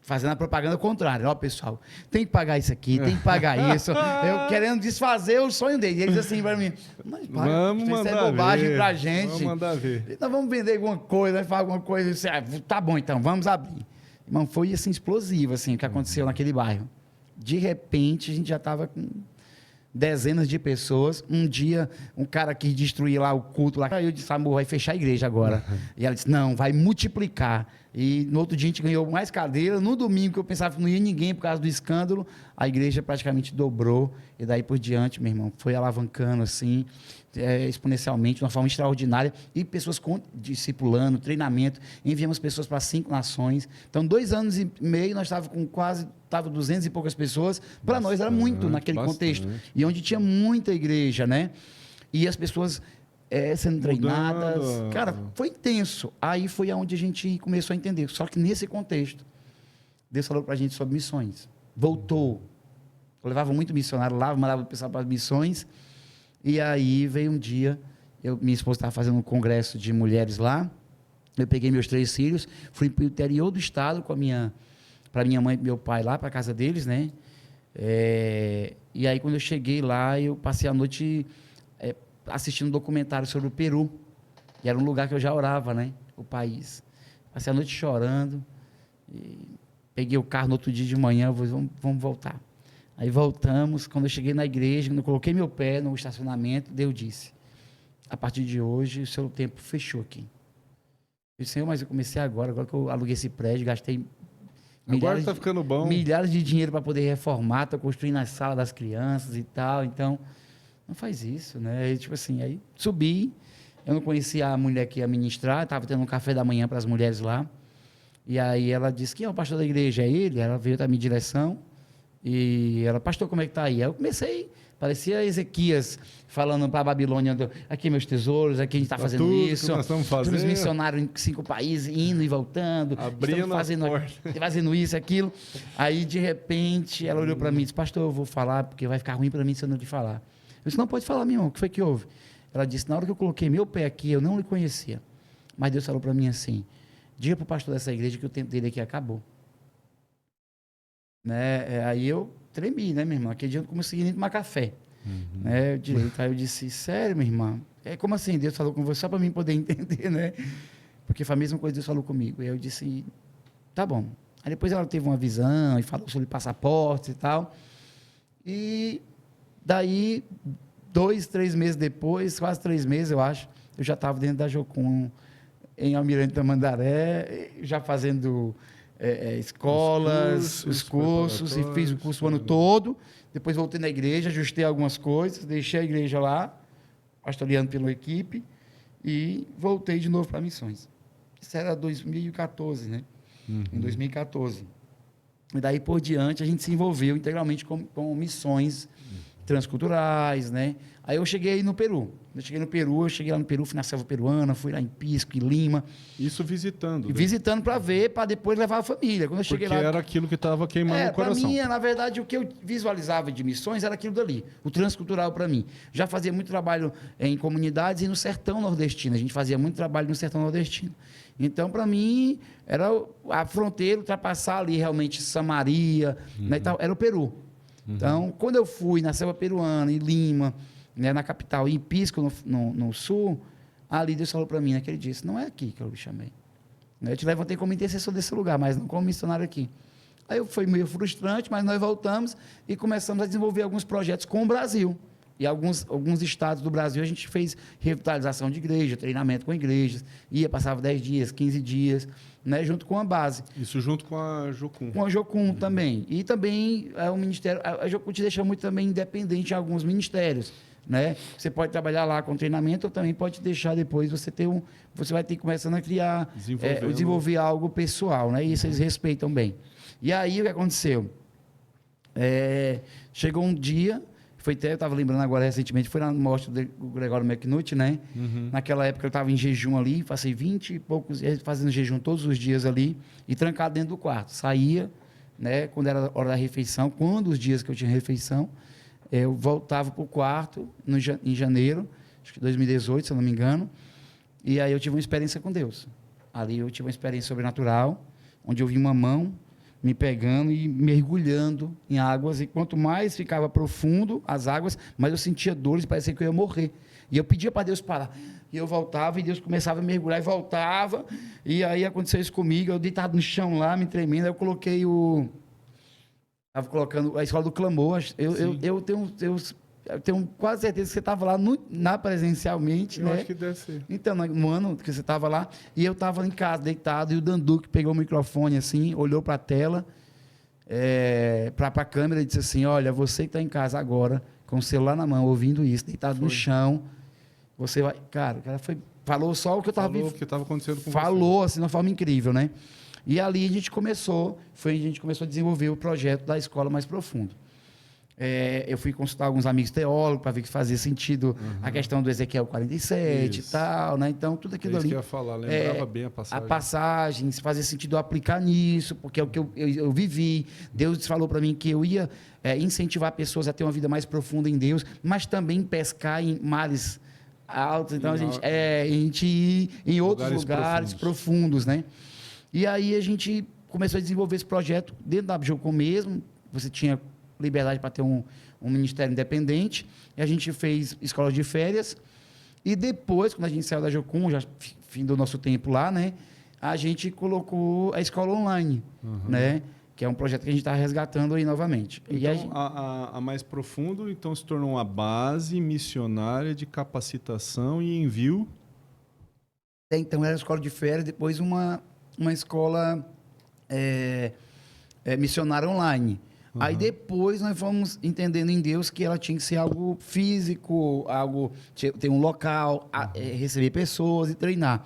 fazendo a propaganda contrária. Ó, pessoal, tem que pagar isso aqui, tem que pagar isso. Eu querendo desfazer o sonho deles. E eles assim para mim... Vamos mandar isso é bobagem ver. Pra gente. Vamos mandar ver. Nós vamos vender alguma coisa, falar alguma coisa. Eu disse, tá bom, então, vamos abrir. Irmão, foi, assim, explosivo, assim, o que aconteceu naquele bairro. De repente, a gente já estava com... dezenas de pessoas. Um dia, um cara quis destruir lá o culto. Aí eu disse, amor, vai fechar a igreja agora. E ela disse, não, vai multiplicar. E no outro dia a gente ganhou mais cadeiras. No domingo, que eu pensava que não ia ninguém por causa do escândalo, a igreja praticamente dobrou. E daí por diante, meu irmão, foi alavancando assim, exponencialmente, de uma forma extraordinária. E pessoas discipulando, treinamento. Enviamos pessoas para 5 nações. Então, 2 anos e meio, nós estávamos com quase 200 e poucas pessoas. Para nós era muito naquele contexto. E onde tinha muita igreja, né? E as pessoas sendo treinadas. Cara, foi intenso. Aí foi aonde a gente começou a entender. Só que nesse contexto, Deus falou para a gente sobre missões. Voltou. Eu levava muito missionário lá, mandava o pessoal para as missões. E aí veio um dia, minha esposa estava fazendo um congresso de mulheres lá. Eu peguei meus 3 filhos, fui para o interior do estado para minha mãe e meu pai lá, para a casa deles, né? E aí, quando eu cheguei lá, eu passei a noite assistindo um documentário sobre o Peru. E era um lugar que eu já orava, né? O país. Passei a noite chorando. E peguei o carro no outro dia de manhã, vamos voltar. Aí voltamos. Quando eu cheguei na igreja, quando eu coloquei meu pé no estacionamento, Deus disse, a partir de hoje, o seu tempo fechou aqui. Eu disse, Senhor, mas eu comecei agora que eu aluguei esse prédio, gastei agora está ficando bom. Milhares de dinheiro para poder reformar, estou construindo a sala das crianças e tal, então, não faz isso, né? E, tipo assim, aí subi, eu não conhecia a mulher que ia ministrar, estava tendo um café da manhã para as mulheres lá, e aí ela disse, quem é o pastor da igreja? É ele? Ela veio da minha direção, E ela, pastor, como é que tá aí? Aí eu comecei, parecia Ezequias falando para a Babilônia, aqui meus tesouros, aqui a gente está fazendo tudo isso. que nós estamos fazendo. Temos missionários em 5 países, indo e voltando. Abrindo fazendo isso, aquilo. Aí, de repente, ela olhou para mim e disse, pastor, eu vou falar, porque vai ficar ruim para mim se eu não te falar. Eu disse, não, pode falar, meu irmão, o que foi que houve? Ela disse, na hora que eu coloquei meu pé aqui, eu não lhe conhecia. Mas Deus falou para mim assim, diga para o pastor dessa igreja que o tempo dele aqui acabou. Né? Aí eu tremi, né, minha irmã? Aquele dia eu não consegui nem tomar café. Né? Aí eu disse, sério, minha irmã? Como assim? Deus falou com você só para mim poder entender, né? Porque foi a mesma coisa que Deus falou comigo. Aí eu disse, tá bom. Aí depois ela teve uma visão e falou sobre passaportes e tal. E daí, 2, 3 meses depois, quase 3 meses, eu acho, eu já estava dentro da Jocum, em Almirante Tamandaré, já fazendo escolas, os cursos, e fiz o curso o ano todo. Depois voltei na igreja, ajustei algumas coisas, deixei a igreja lá, pastoreando pela equipe, e voltei de novo para missões. Isso era 2014, né? Em 2014. E daí por diante a gente se envolveu integralmente com missões transculturais, né? Aí eu cheguei no Peru. Eu cheguei lá no Peru, fui na selva peruana, fui lá em Pisco, em Lima. Isso visitando. Visitando para ver, para depois levar a família. Quando eu cheguei Porque lá, era aquilo que estava queimando o coração. Para mim, na verdade, o que eu visualizava de missões era aquilo dali, o transcultural para mim. Já fazia muito trabalho em comunidades e no sertão nordestino. A gente fazia muito trabalho no sertão nordestino. Então, para mim, era a fronteira, ultrapassar ali realmente Samaria, né, e tal, era o Peru. Então, quando eu fui na selva peruana, em Lima, né, na capital, e em Pisco, no sul, ali Deus falou para mim naquele dia, não é aqui que eu lhe chamei. Eu te levantei como intercessor desse lugar, mas não como missionário aqui. Aí foi meio frustrante, mas nós voltamos e começamos a desenvolver alguns projetos com o Brasil. E alguns estados do Brasil a gente fez revitalização de igreja, treinamento com igrejas, passava 10 dias, 15 dias, né, junto com a base. Isso junto com a Jocum. Com a Jocum também. E também o ministério, a Jocum te deixa muito também independente em alguns ministérios. Né? Você pode trabalhar lá com treinamento ou também pode deixar depois você vai ter começando a criar, desenvolver algo pessoal, né? E isso eles respeitam bem. E aí o que aconteceu? Chegou um dia, eu estava lembrando agora recentemente, foi na morte do Gregório McNutt, né? Naquela época eu estava em jejum ali, passei 20 e poucos dias fazendo jejum todos os dias ali e trancado dentro do quarto. Saía, né? Quando era hora da refeição, quando os dias que eu tinha refeição, eu voltava para o quarto em janeiro, acho que 2018, se eu não me engano, e aí eu tive uma experiência com Deus. Ali eu tive uma experiência sobrenatural, onde eu vi uma mão me pegando e mergulhando em águas, e quanto mais ficava profundo as águas, mais eu sentia dores, parecia que eu ia morrer. E eu pedia para Deus parar. E eu voltava, e Deus começava a mergulhar, e voltava, e aí aconteceu isso comigo, eu deitado no chão lá, me tremendo, aí eu coloquei Estava colocando a escola do clamor. Eu tenho quase certeza que você estava lá presencialmente. Eu acho que deve ser. Então, no ano que você estava lá, e eu estava em casa, deitado, e o Danduque pegou o microfone assim, olhou para a tela, para a câmera, e disse assim: olha, você que está em casa agora, com o celular na mão, ouvindo isso, deitado no chão, você vai. Cara, o cara falou só o que eu estava vivendo. Falou o que estava acontecendo com você. Falou assim, de uma forma incrível, né? E ali a gente começou a desenvolver o projeto da Escola Mais Profundo. Eu fui consultar alguns amigos teólogos para ver que fazia sentido a questão do Ezequiel 47 Isso. e tal, né? Então, tudo aquilo ali. Que eu ia falar, lembrava bem a passagem. A passagem, se fazia sentido eu aplicar nisso, porque é o que eu vivi. Deus falou para mim que eu ia incentivar pessoas a ter uma vida mais profunda em Deus, mas também pescar em mares altos. Então, a gente ir em outros lugares profundos, né? E aí a gente começou a desenvolver esse projeto dentro da Jocum mesmo. Você tinha liberdade para ter um ministério independente. E a gente fez escolas de férias. E depois, quando a gente saiu da Jocum, já fim do nosso tempo lá, né? A gente colocou a escola online, né? Que é um projeto que a gente está resgatando aí novamente. Então, e a Mais Profundo, então, se tornou uma base missionária de capacitação e envio. Então, era a escola de férias, depois uma escola missionária online. Aí depois nós fomos entendendo em Deus que ela tinha que ser algo físico, ter um local, receber pessoas e treinar.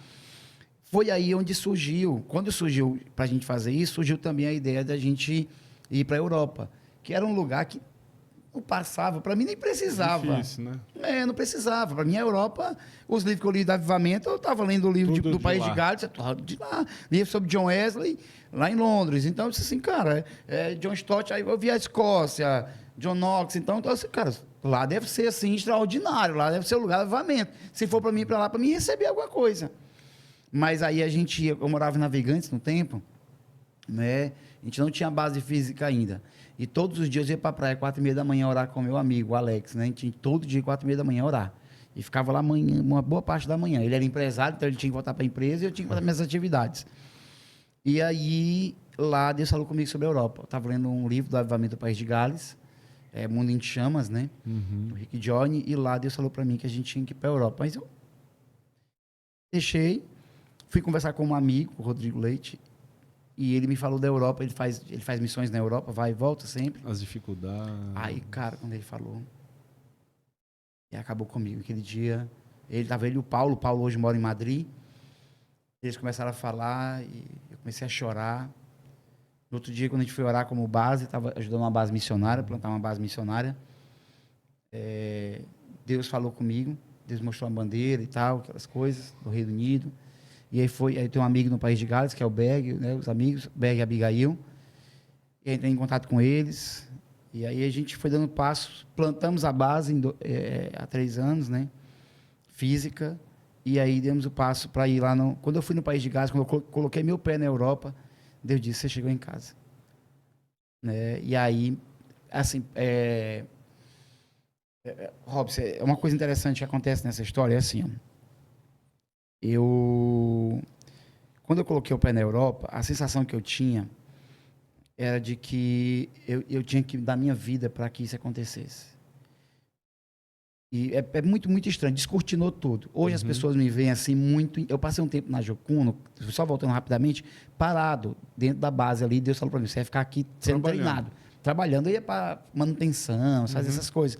Foi aí onde surgiu, quando surgiu para a gente fazer isso, surgiu também a ideia da gente ir para a Europa. que era um lugar que não passava, para mim nem precisava. Difícil, né? Não precisava. Para mim, a Europa, os livros que eu li do Avivamento, eu estava lendo o livro do País de Gales, de lá, livro sobre John Wesley, lá em Londres. Então, eu disse assim, cara, John Stott, aí eu vi a Escócia, John Knox, então, assim, cara, lá deve ser, assim, extraordinário, lá deve ser o lugar do avivamento. Se for para mim, para lá, para mim, receber alguma coisa. Mas aí eu morava em Navegantes no tempo, né? A gente não tinha base física ainda. E todos os dias eu ia para a praia, 4h30 da manhã, orar com meu amigo, o Alex, né? A gente tinha todo dia, 4h30 da manhã, orar. E ficava lá uma boa parte da manhã. Ele era empresário, então ele tinha que voltar para a empresa e eu tinha que fazer minhas atividades. E aí, lá, Deus falou comigo sobre a Europa. Eu estava lendo um livro do Avivamento do País de Gales, Mundo em Chamas, né? Do Rick Joyner, e lá Deus falou para mim que a gente tinha que ir para a Europa. Mas eu deixei, fui conversar com um amigo, o Rodrigo Leite, e ele me falou da Europa, ele faz missões na Europa, vai e volta sempre. As dificuldades. Aí, cara, quando ele falou, e acabou comigo. Aquele dia, ele e o Paulo hoje mora em Madrid, eles começaram a falar e eu comecei a chorar. No outro dia, quando a gente foi orar como base, estava ajudando uma base missionária, plantar uma base missionária, Deus falou comigo, Deus mostrou a bandeira e tal, aquelas coisas, do Reino Unido. E aí tem um amigo no País de Gales, que é o Berg, né, os amigos, Berg e Abigail. E entrei em contato com eles. E aí a gente foi dando passos, plantamos a base há 3 anos, né, física. E aí demos o passo para ir lá. Quando eu fui no País de Gales, quando eu coloquei meu pé na Europa, Deus disse, você chegou em casa. Né? E aí, assim, Robson, uma coisa interessante que acontece nessa história é assim, ó. Quando eu coloquei o pé na Europa, a sensação que eu tinha era de que eu tinha que dar minha vida para que isso acontecesse. E é muito, muito estranho, descortinou tudo. Hoje as pessoas me veem assim muito... Eu passei um tempo na Jocuno, só voltando rapidamente, parado dentro da base ali, Deus falou para mim, você vai ficar aqui sendo treinado. Trabalhando, eu ia para manutenção, fazer essas coisas,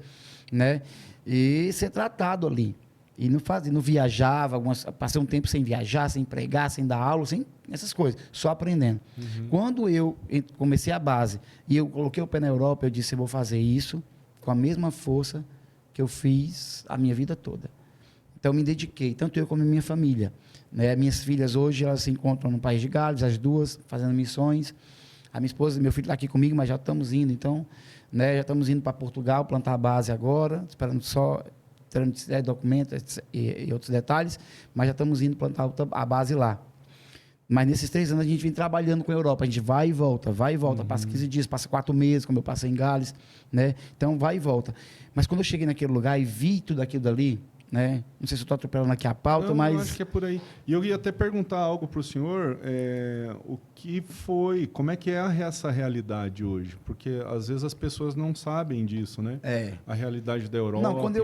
né? E ser tratado ali. E não viajava, passei um tempo sem viajar, sem pregar, sem dar aula, sem essas coisas, só aprendendo. Quando eu comecei a base e eu coloquei o pé na Europa, eu disse, eu vou fazer isso com a mesma força que eu fiz a minha vida toda. Então, eu me dediquei, tanto eu como a minha família. Né? Minhas filhas hoje, elas se encontram no País de Gales, as duas, fazendo missões. A minha esposa e meu filho estão aqui comigo, mas já estamos indo, então, né? Já estamos indo para Portugal, plantar a base agora, esperando só documentos e outros detalhes, mas já estamos indo plantar a base lá. Mas nesses 3 anos a gente vem trabalhando com a Europa, a gente vai e volta, passa 15 dias, passa 4 meses, como eu passei em Gales, né? Então vai e volta. Mas quando eu cheguei naquele lugar e vi tudo aquilo dali, né? Não sei se eu estou atropelando aqui a pauta, não, mas... Eu acho que é por aí. E eu ia até perguntar algo para o senhor, como é que é essa realidade hoje? Porque às vezes as pessoas não sabem disso, né? A realidade da Europa. Não, quando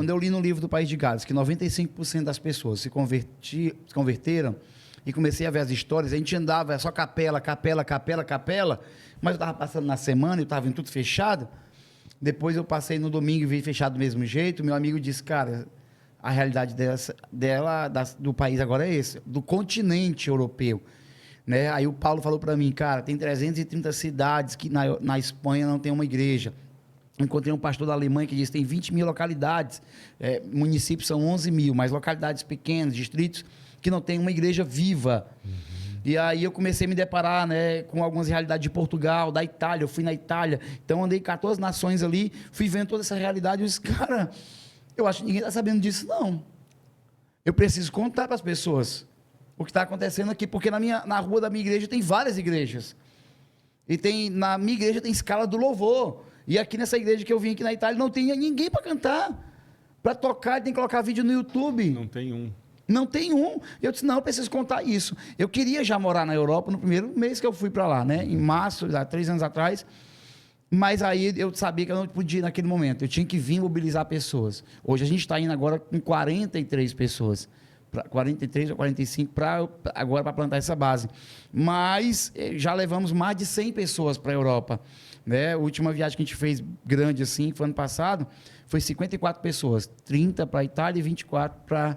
eu li no livro do País de Gales que 95% das pessoas se converteram e comecei a ver as histórias, a gente andava só capela, mas eu estava passando na semana, eu estava em tudo fechado. Depois eu passei no domingo e vi fechado do mesmo jeito. Meu amigo disse, cara, a realidade do país agora é esse, do continente europeu. Né? Aí o Paulo falou para mim, cara, tem 330 cidades que na Espanha não tem uma igreja. Encontrei um pastor da Alemanha que disse que tem 20 mil localidades. Municípios são 11 mil, mas localidades pequenas, distritos, que não tem uma igreja viva. E aí eu comecei a me deparar, né, com algumas realidades de Portugal, da Itália. Eu fui na Itália, então andei 14 nações ali, fui vendo toda essa realidade. Eu disse, cara, eu acho que ninguém está sabendo disso, não. Eu preciso contar para as pessoas o que está acontecendo aqui, porque na rua da minha igreja tem várias igrejas. E na minha igreja tem escala do louvor. E aqui nessa igreja que eu vim aqui na Itália não tem ninguém para cantar. Para tocar, tem que colocar vídeo no YouTube. Não tem um. Não tem um. Eu disse, não, eu preciso contar isso. Eu queria já morar na Europa no primeiro mês que eu fui para lá, né? Em março, há 3 anos atrás. Mas aí eu sabia que eu não podia ir naquele momento. Eu tinha que vir mobilizar pessoas. Hoje a gente está indo agora com 43 pessoas. 43 ou 45 agora para plantar essa base. Mas já levamos mais de 100 pessoas para a Europa. Né? A última viagem que a gente fez grande assim, foi ano passado, foi 54 pessoas. 30 para a Itália e 24 para...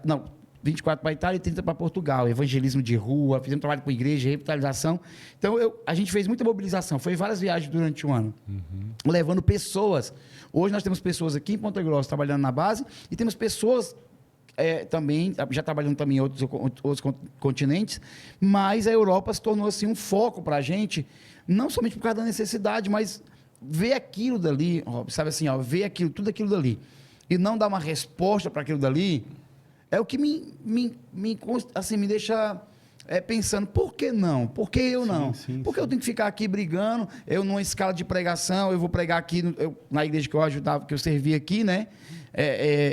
Não, 24 para a Itália e 30 para Portugal. Evangelismo de rua, fizemos trabalho com igreja, revitalização. Então, a gente fez muita mobilização. Foi várias viagens durante o ano, levando pessoas. Hoje nós temos pessoas aqui em Ponta Grossa trabalhando na base e temos pessoas também, já trabalhando também em outros continentes, mas a Europa se tornou assim, um foco para a gente, não somente por causa da necessidade, mas ver aquilo dali, sabe assim, ver aquilo, tudo aquilo dali, e não dar uma resposta para aquilo dali, é o que me deixa pensando, por que não? Por que eu não? Por que eu tenho que ficar aqui brigando? Eu, numa escala de pregação, eu vou pregar aqui, na igreja que eu ajudava, que eu servia aqui, né?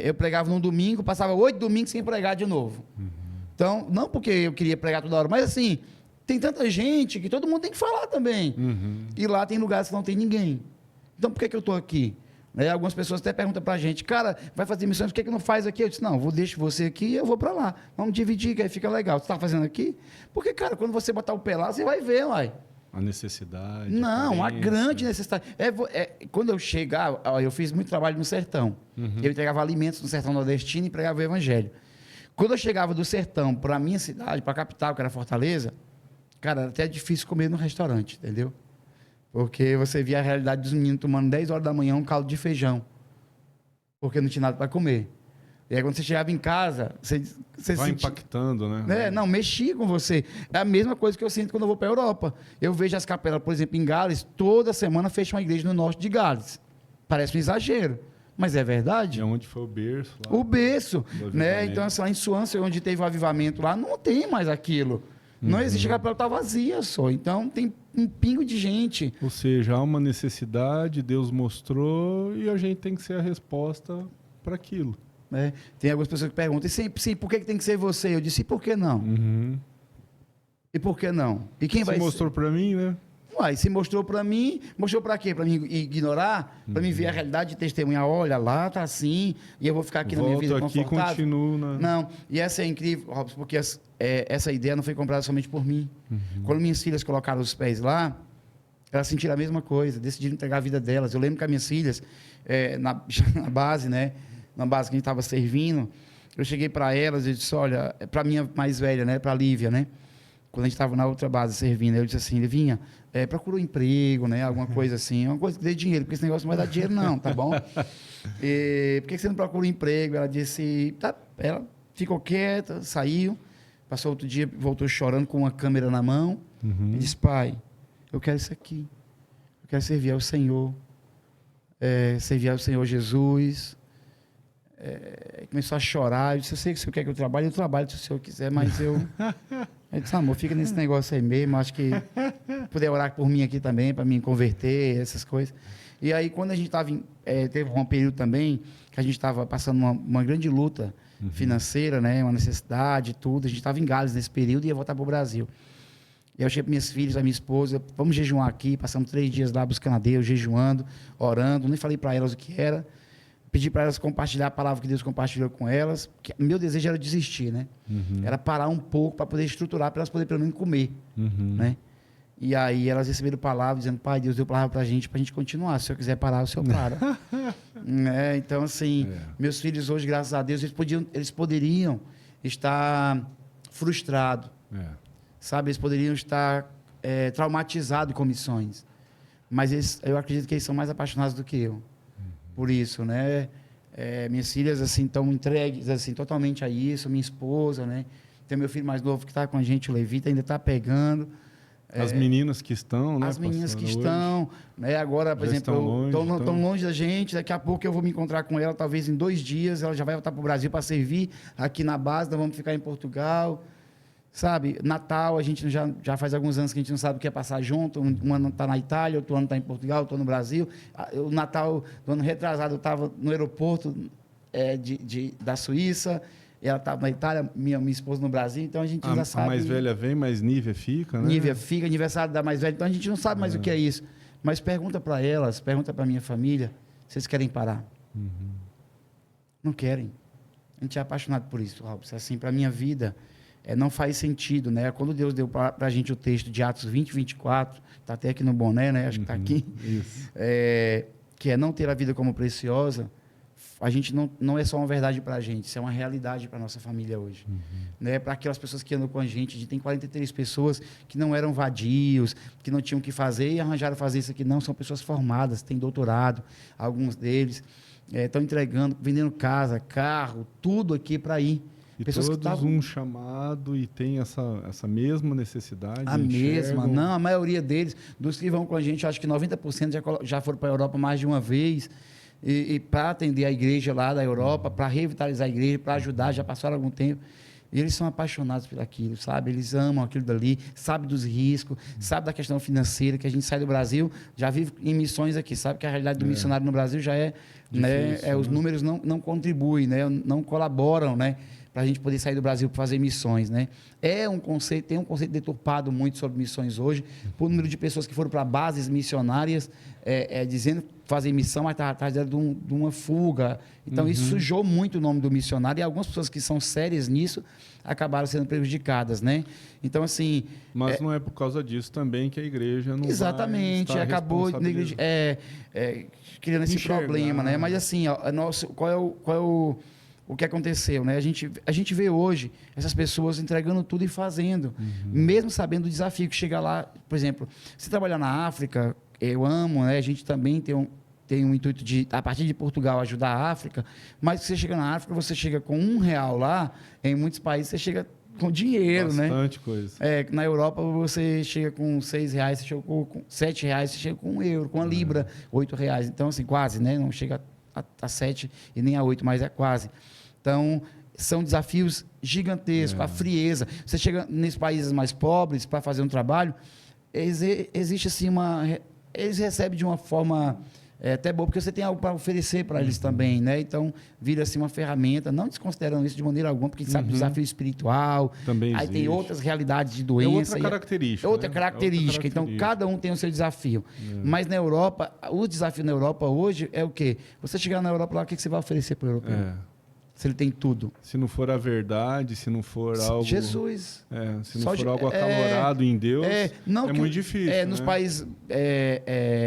Eu pregava num domingo, passava 8 domingos sem pregar de novo. Então, não porque eu queria pregar toda hora, mas assim, tem tanta gente que todo mundo tem que falar também. E lá tem lugares que não tem ninguém. Então, por que eu estou aqui? Algumas pessoas até perguntam para a gente, cara, vai fazer missões, por que não faz aqui? Eu disse, não, deixo você aqui e eu vou para lá. Vamos dividir, que aí fica legal. Você está fazendo aqui? Porque, cara, quando você botar o pé lá, você vai ver, uai. A necessidade. Não, a grande necessidade. Quando eu chegava, eu fiz muito trabalho no sertão. Eu entregava alimentos no sertão nordestino e pregava o evangelho. Quando eu chegava do sertão para a minha cidade, para a capital, que era Fortaleza, cara, era até difícil comer no restaurante, entendeu? Porque você via a realidade dos meninos tomando 10 horas da manhã um caldo de feijão. Porque não tinha nada para comer. E aí, quando você chegava em casa, você vai impactando, né? Não, mexia com você. É a mesma coisa que eu sinto quando eu vou para a Europa. Eu vejo as capelas, por exemplo, em Gales, toda semana fecha uma igreja no norte de Gales. Parece um exagero, mas é verdade. E onde foi o berço? Lá, o berço, né? Então, assim, lá em Swansea, onde teve o avivamento lá, não tem mais aquilo. Não existe, a capela está vazia só. Então, tem um pingo de gente. Ou seja, há uma necessidade, Deus mostrou, e a gente tem que ser a resposta para aquilo. Tem algumas pessoas que perguntam, sim, por que tem que ser você? Eu disse, e por que não? E por que não? E quem vai mostrou para mim, né? Uai, se mostrou para mim, mostrou para quê? Para mim ignorar? Para mim ver a realidade e testemunhar, olha, lá tá assim, e eu vou ficar aqui na minha vida confortável? Aqui, continuo na... Não, e essa é incrível, Robson, porque essa ideia não foi comprada somente por mim. Quando minhas filhas colocaram os pés lá, elas sentiram a mesma coisa, decidiram entregar a vida delas. Eu lembro que as minhas filhas, na base, né? Na base que a gente estava servindo, eu cheguei para elas e disse, olha, para a minha mais velha, né? Para a Lívia, né? Quando a gente estava na outra base servindo, eu disse assim, Livinha, procura um emprego, né? Alguma coisa assim, uma coisa que dê dinheiro, porque esse negócio não vai dar dinheiro não, tá bom? Por que você não procura um emprego? Ela disse, tá. Ela ficou quieta, saiu, passou outro dia, voltou chorando com uma câmera na mão, e disse, pai, eu quero isso aqui, eu quero servir ao Senhor, servir ao Senhor Jesus. Começou a chorar, eu disse, eu sei que o senhor quer que eu trabalho se o senhor quiser, mas eu disse, amor, fica nesse negócio aí mesmo, acho que puder orar por mim aqui também, para me converter, essas coisas. E aí, quando a gente estava, teve um período também, que a gente estava passando uma grande luta financeira, né, uma necessidade, tudo, a gente estava em Gales nesse período e ia voltar para o Brasil. E eu cheguei para minhas filhas, a minha esposa, vamos jejuar aqui, passamos 3 dias lá buscando a Deus, jejuando, orando, nem falei para elas o que era, pedi para elas compartilhar a palavra que Deus compartilhou com elas, porque meu desejo era desistir, né? Era parar um pouco para poder estruturar, para elas poderem pelo menos comer, né? E aí elas receberam palavra dizendo, pai, Deus deu palavra para a gente continuar, se eu quiser parar, o senhor para. Então, assim, meus filhos hoje, graças a Deus, eles poderiam estar frustrados, sabe? Eles poderiam estar traumatizados com missões, mas eu acredito que eles são mais apaixonados do que eu. Por isso, né? Minhas filhas, assim, estão entregues, assim, totalmente a isso. Minha esposa, né? Tem meu filho mais novo que está com a gente, o Levita, ainda está pegando. As meninas que estão, né? As meninas que estão, né? Agora, por exemplo, estão longe da gente. Daqui a pouco eu vou me encontrar com ela, talvez em 2 dias. Ela já vai voltar para o Brasil para servir aqui na base. Nós vamos ficar em Portugal. Sabe, Natal, a gente já faz alguns anos que a gente não sabe o que é passar junto. Um ano está na Itália, outro ano está em Portugal, outro no Brasil. O Natal do ano retrasado eu estava no aeroporto da Suíça, ela estava na Itália, minha esposa no Brasil, então a gente já sabe. A mais velha vem, mas Nívia fica, né? Nívia fica, aniversário da mais velha, então a gente não sabe mais o que é isso. Mas pergunta para elas, pergunta para a minha família, se eles querem parar. Não querem. A gente é apaixonado por isso, Robson. Assim, para a minha vida... não faz sentido, né? Quando Deus deu para a gente o texto de Atos 20, 24, está até aqui no boné, né? Acho que está aqui. Isso. Que é não ter a vida como preciosa. a gente não é só uma verdade para a gente, isso é uma realidade para a nossa família hoje. Né? Para aquelas pessoas que andam com a gente tem 43 pessoas que não eram vadios, que não tinham o que fazer e arranjaram fazer isso aqui. Não, são pessoas formadas, têm doutorado, alguns deles estão entregando, vendendo casa, carro, tudo aqui para ir. E pessoas todos que tavam... um chamado e tem essa mesma necessidade. A mesma, não, a maioria deles, dos que vão com a gente, acho que 90% já foram para a Europa mais de uma vez, e para atender a igreja lá da Europa, para revitalizar a igreja, para ajudar, já passaram algum tempo. E eles são apaixonados por aquilo, sabe? Eles amam aquilo dali, sabem dos riscos, sabem da questão financeira, que a gente sai do Brasil, já vive em missões aqui, sabe que a realidade do missionário no Brasil já é, difícil, né? Os números não contribuem, né? Não colaboram, né? Para a gente poder sair do Brasil para fazer missões, né? Tem um conceito deturpado muito sobre missões hoje, por número de pessoas que foram para bases missionárias, dizendo fazer missão, mas está atrás de uma fuga. Então, isso sujou muito o nome do missionário, e algumas pessoas que são sérias nisso acabaram sendo prejudicadas, né? Então, assim... Mas não é por causa disso também que a igreja não exatamente, acabou criando esse problema, né? Mas, assim, qual é o que aconteceu, né? A gente vê hoje essas pessoas entregando tudo e fazendo, mesmo sabendo o desafio que chega lá. Por exemplo, se trabalhar na África, eu amo, né? A gente também tem um intuito de, a partir de Portugal, ajudar a África, mas se você chega na África, você chega com R$1 lá, em muitos países você chega com dinheiro, bastante coisa. Na Europa você chega com R$6, você chega com R$7, você chega com €1, com uma libra, R$8. Então, assim, quase, né? Não chega a 7 e nem a 8, mas é quase. Então, são desafios gigantescos, a frieza. Você chega nesses países mais pobres para fazer um trabalho, existe assim eles recebem de uma forma até boa, porque você tem algo para oferecer para eles também, né? Então, vira assim uma ferramenta, não desconsiderando isso de maneira alguma, porque a gente sabe do desafio espiritual, também aí existe. Tem outras realidades de doença. É outra característica. Outra característica. Então, cada um tem o seu desafio. Mas na Europa, o desafio na Europa hoje é o quê? Você chegar na Europa lá, o que você vai oferecer para o europeu? Se ele tem tudo. Se não for a verdade, se não for algo... Jesus. Se não for algo acalorado em Deus, muito difícil. Nos países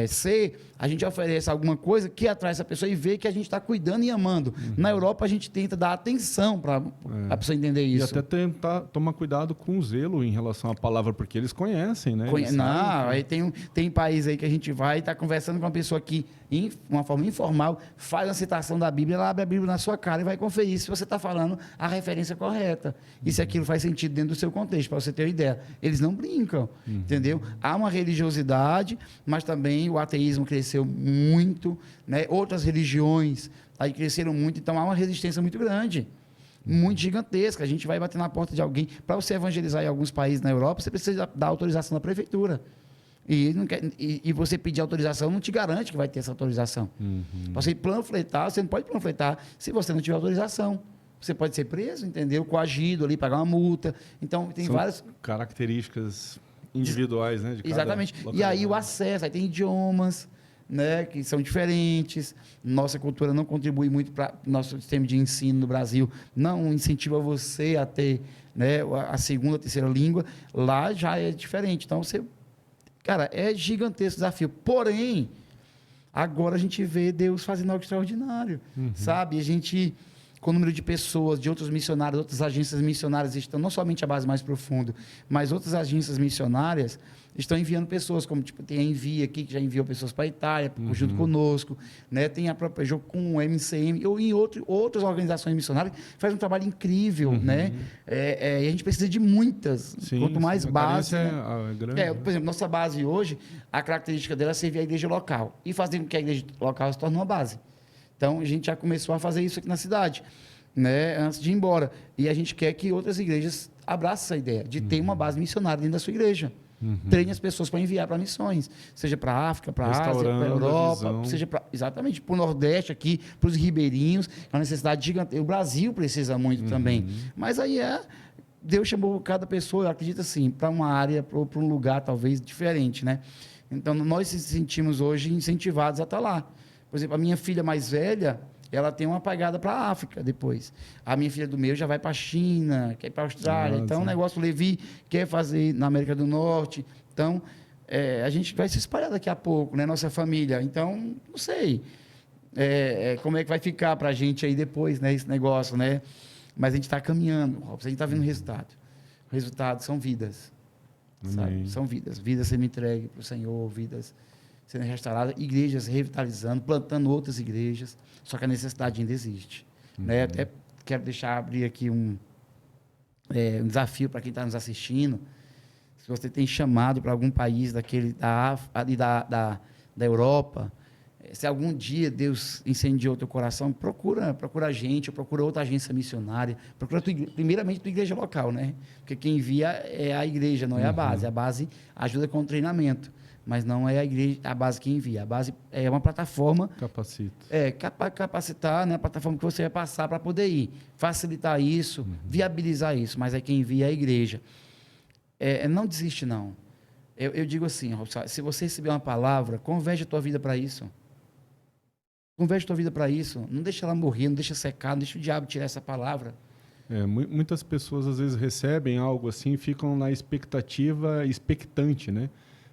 C, a gente oferece alguma coisa que atrai essa pessoa e vê que a gente está cuidando e amando. Na Europa, a gente tenta dar atenção para a pessoa entender isso. E até tentar tomar cuidado com o zelo em relação à palavra, porque eles conhecem, né? Aí tem país aí que a gente vai e está conversando com uma pessoa que, de uma forma informal, faz uma citação da Bíblia, ela abre a Bíblia na sua cara e vai conferir se você está falando a referência correta. E se aquilo faz sentido dentro do seu contexto, para você ter uma ideia. Eles não brincam, entendeu? Há uma religiosidade, mas também o ateísmo cresceu muito, né? Outras religiões aí cresceram muito, então há uma resistência muito grande, muito gigantesca. A gente vai bater na porta de alguém. Para você evangelizar em alguns países na Europa, você precisa dar autorização da prefeitura. E você pedir autorização não te garante que vai ter essa autorização. Para você panfletar, você não pode panfletar se você não tiver autorização. Você pode ser preso, entendeu? Coagido ali, pagar uma multa. Então, tem várias características individuais, né? Exatamente. E aí o acesso, aí tem idiomas, né, que são diferentes. Nossa cultura não contribui muito para o nosso sistema de ensino no Brasil, não incentiva você a ter, né, a segunda, a terceira língua. Lá já é diferente. Então, cara, é gigantesco o desafio. Porém, agora a gente vê Deus fazendo algo extraordinário, sabe? A gente, com o número de pessoas, de outros missionários, outras agências missionárias, estão não somente a base mais profunda, mas outras agências missionárias estão enviando pessoas, como tem a Envia aqui, que já enviou pessoas para a Itália, junto conosco, né? Tem a própria Jogo com o MCM, ou em outras organizações missionárias, que faz um trabalho incrível, né? E a gente precisa de muitas, quanto mais base. Por exemplo, nossa base hoje, a característica dela é servir a igreja local, e fazer com que a igreja local se torne uma base. Então, a gente já começou a fazer isso aqui na cidade, né, antes de ir embora. E a gente quer que outras igrejas abracem essa ideia de ter uma base missionária dentro da sua igreja. Treine as pessoas para enviar para missões, seja para a África, para a Ásia, para a Europa, seja exatamente para o Nordeste aqui, para os ribeirinhos, é uma necessidade gigante. O Brasil precisa muito também. Mas aí Deus chamou cada pessoa, eu acredito assim, para uma área, para um lugar talvez diferente, né? Então, nós nos sentimos hoje incentivados a estar lá. Por exemplo, a minha filha mais velha, ela tem uma pegada para a África depois. A minha filha do meio já vai para a China, quer ir para a Austrália. Então, o negócio, o Levi quer fazer na América do Norte. Então, a gente vai se espalhar daqui a pouco, né? Nossa família. Então, não sei. como é que vai ficar para a gente aí depois, né, esse negócio, né? Mas a gente está caminhando, Robson, a gente está vendo o resultado. O resultado são vidas, sabe? São vidas. Vidas sendo entregues para o Senhor, vidas sendo restauradas, igrejas revitalizando, plantando outras igrejas, só que a necessidade ainda existe. Né? Até quero abrir aqui um desafio para quem está nos assistindo. Se você tem chamado para algum país da Europa, se algum dia Deus incendiou o teu coração, procura a gente, ou procura outra agência missionária, procura primeiramente a tua igreja local, né? Porque quem envia é a igreja, não é a base. A base ajuda com o treinamento, mas não é a base que envia. A base é uma plataforma... Capacita. Capacitar, né? A plataforma que você vai passar para poder ir. Facilitar isso, viabilizar isso, mas é quem envia a igreja. Não desiste, não. Eu digo assim, se você receber uma palavra, converge a tua vida para isso. Converge a tua vida para isso. Não deixa ela morrer, não deixa secar, não deixa o diabo tirar essa palavra. Muitas pessoas, às vezes, recebem algo assim e ficam na expectativa expectante, né?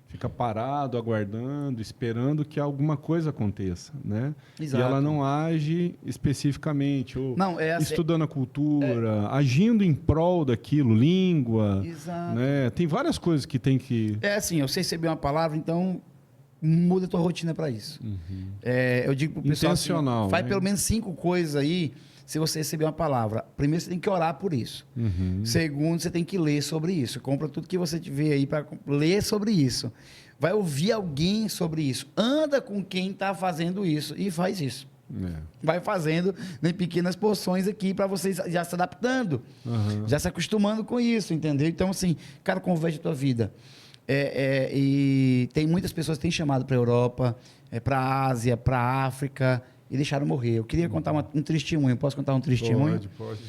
Fica parado, aguardando, esperando que alguma coisa aconteça, né? Exato. E ela não age especificamente, ou estudando a cultura, agindo em prol daquilo, língua. Exato. Né? Tem várias coisas que tem que... Assim, você recebeu uma palavra, então muda a tua rotina para isso. Eu digo para o pessoal intencional, assim, faz né? pelo menos 5 coisas aí, se você receber uma palavra. Primeiro, você tem que orar por isso. Segundo, você tem que ler sobre isso. Compra tudo que você vê aí para ler sobre isso. Vai ouvir alguém sobre isso. Anda com quem está fazendo isso e faz isso. Vai fazendo em pequenas porções aqui para vocês já se adaptando, já se acostumando com isso, entendeu? Então, assim, cara, converte a tua vida. E tem muitas pessoas que têm chamado para a Europa, para a Ásia, para a África, e deixaram morrer. Eu queria contar um testemunho. Posso contar um testemunho? Pode.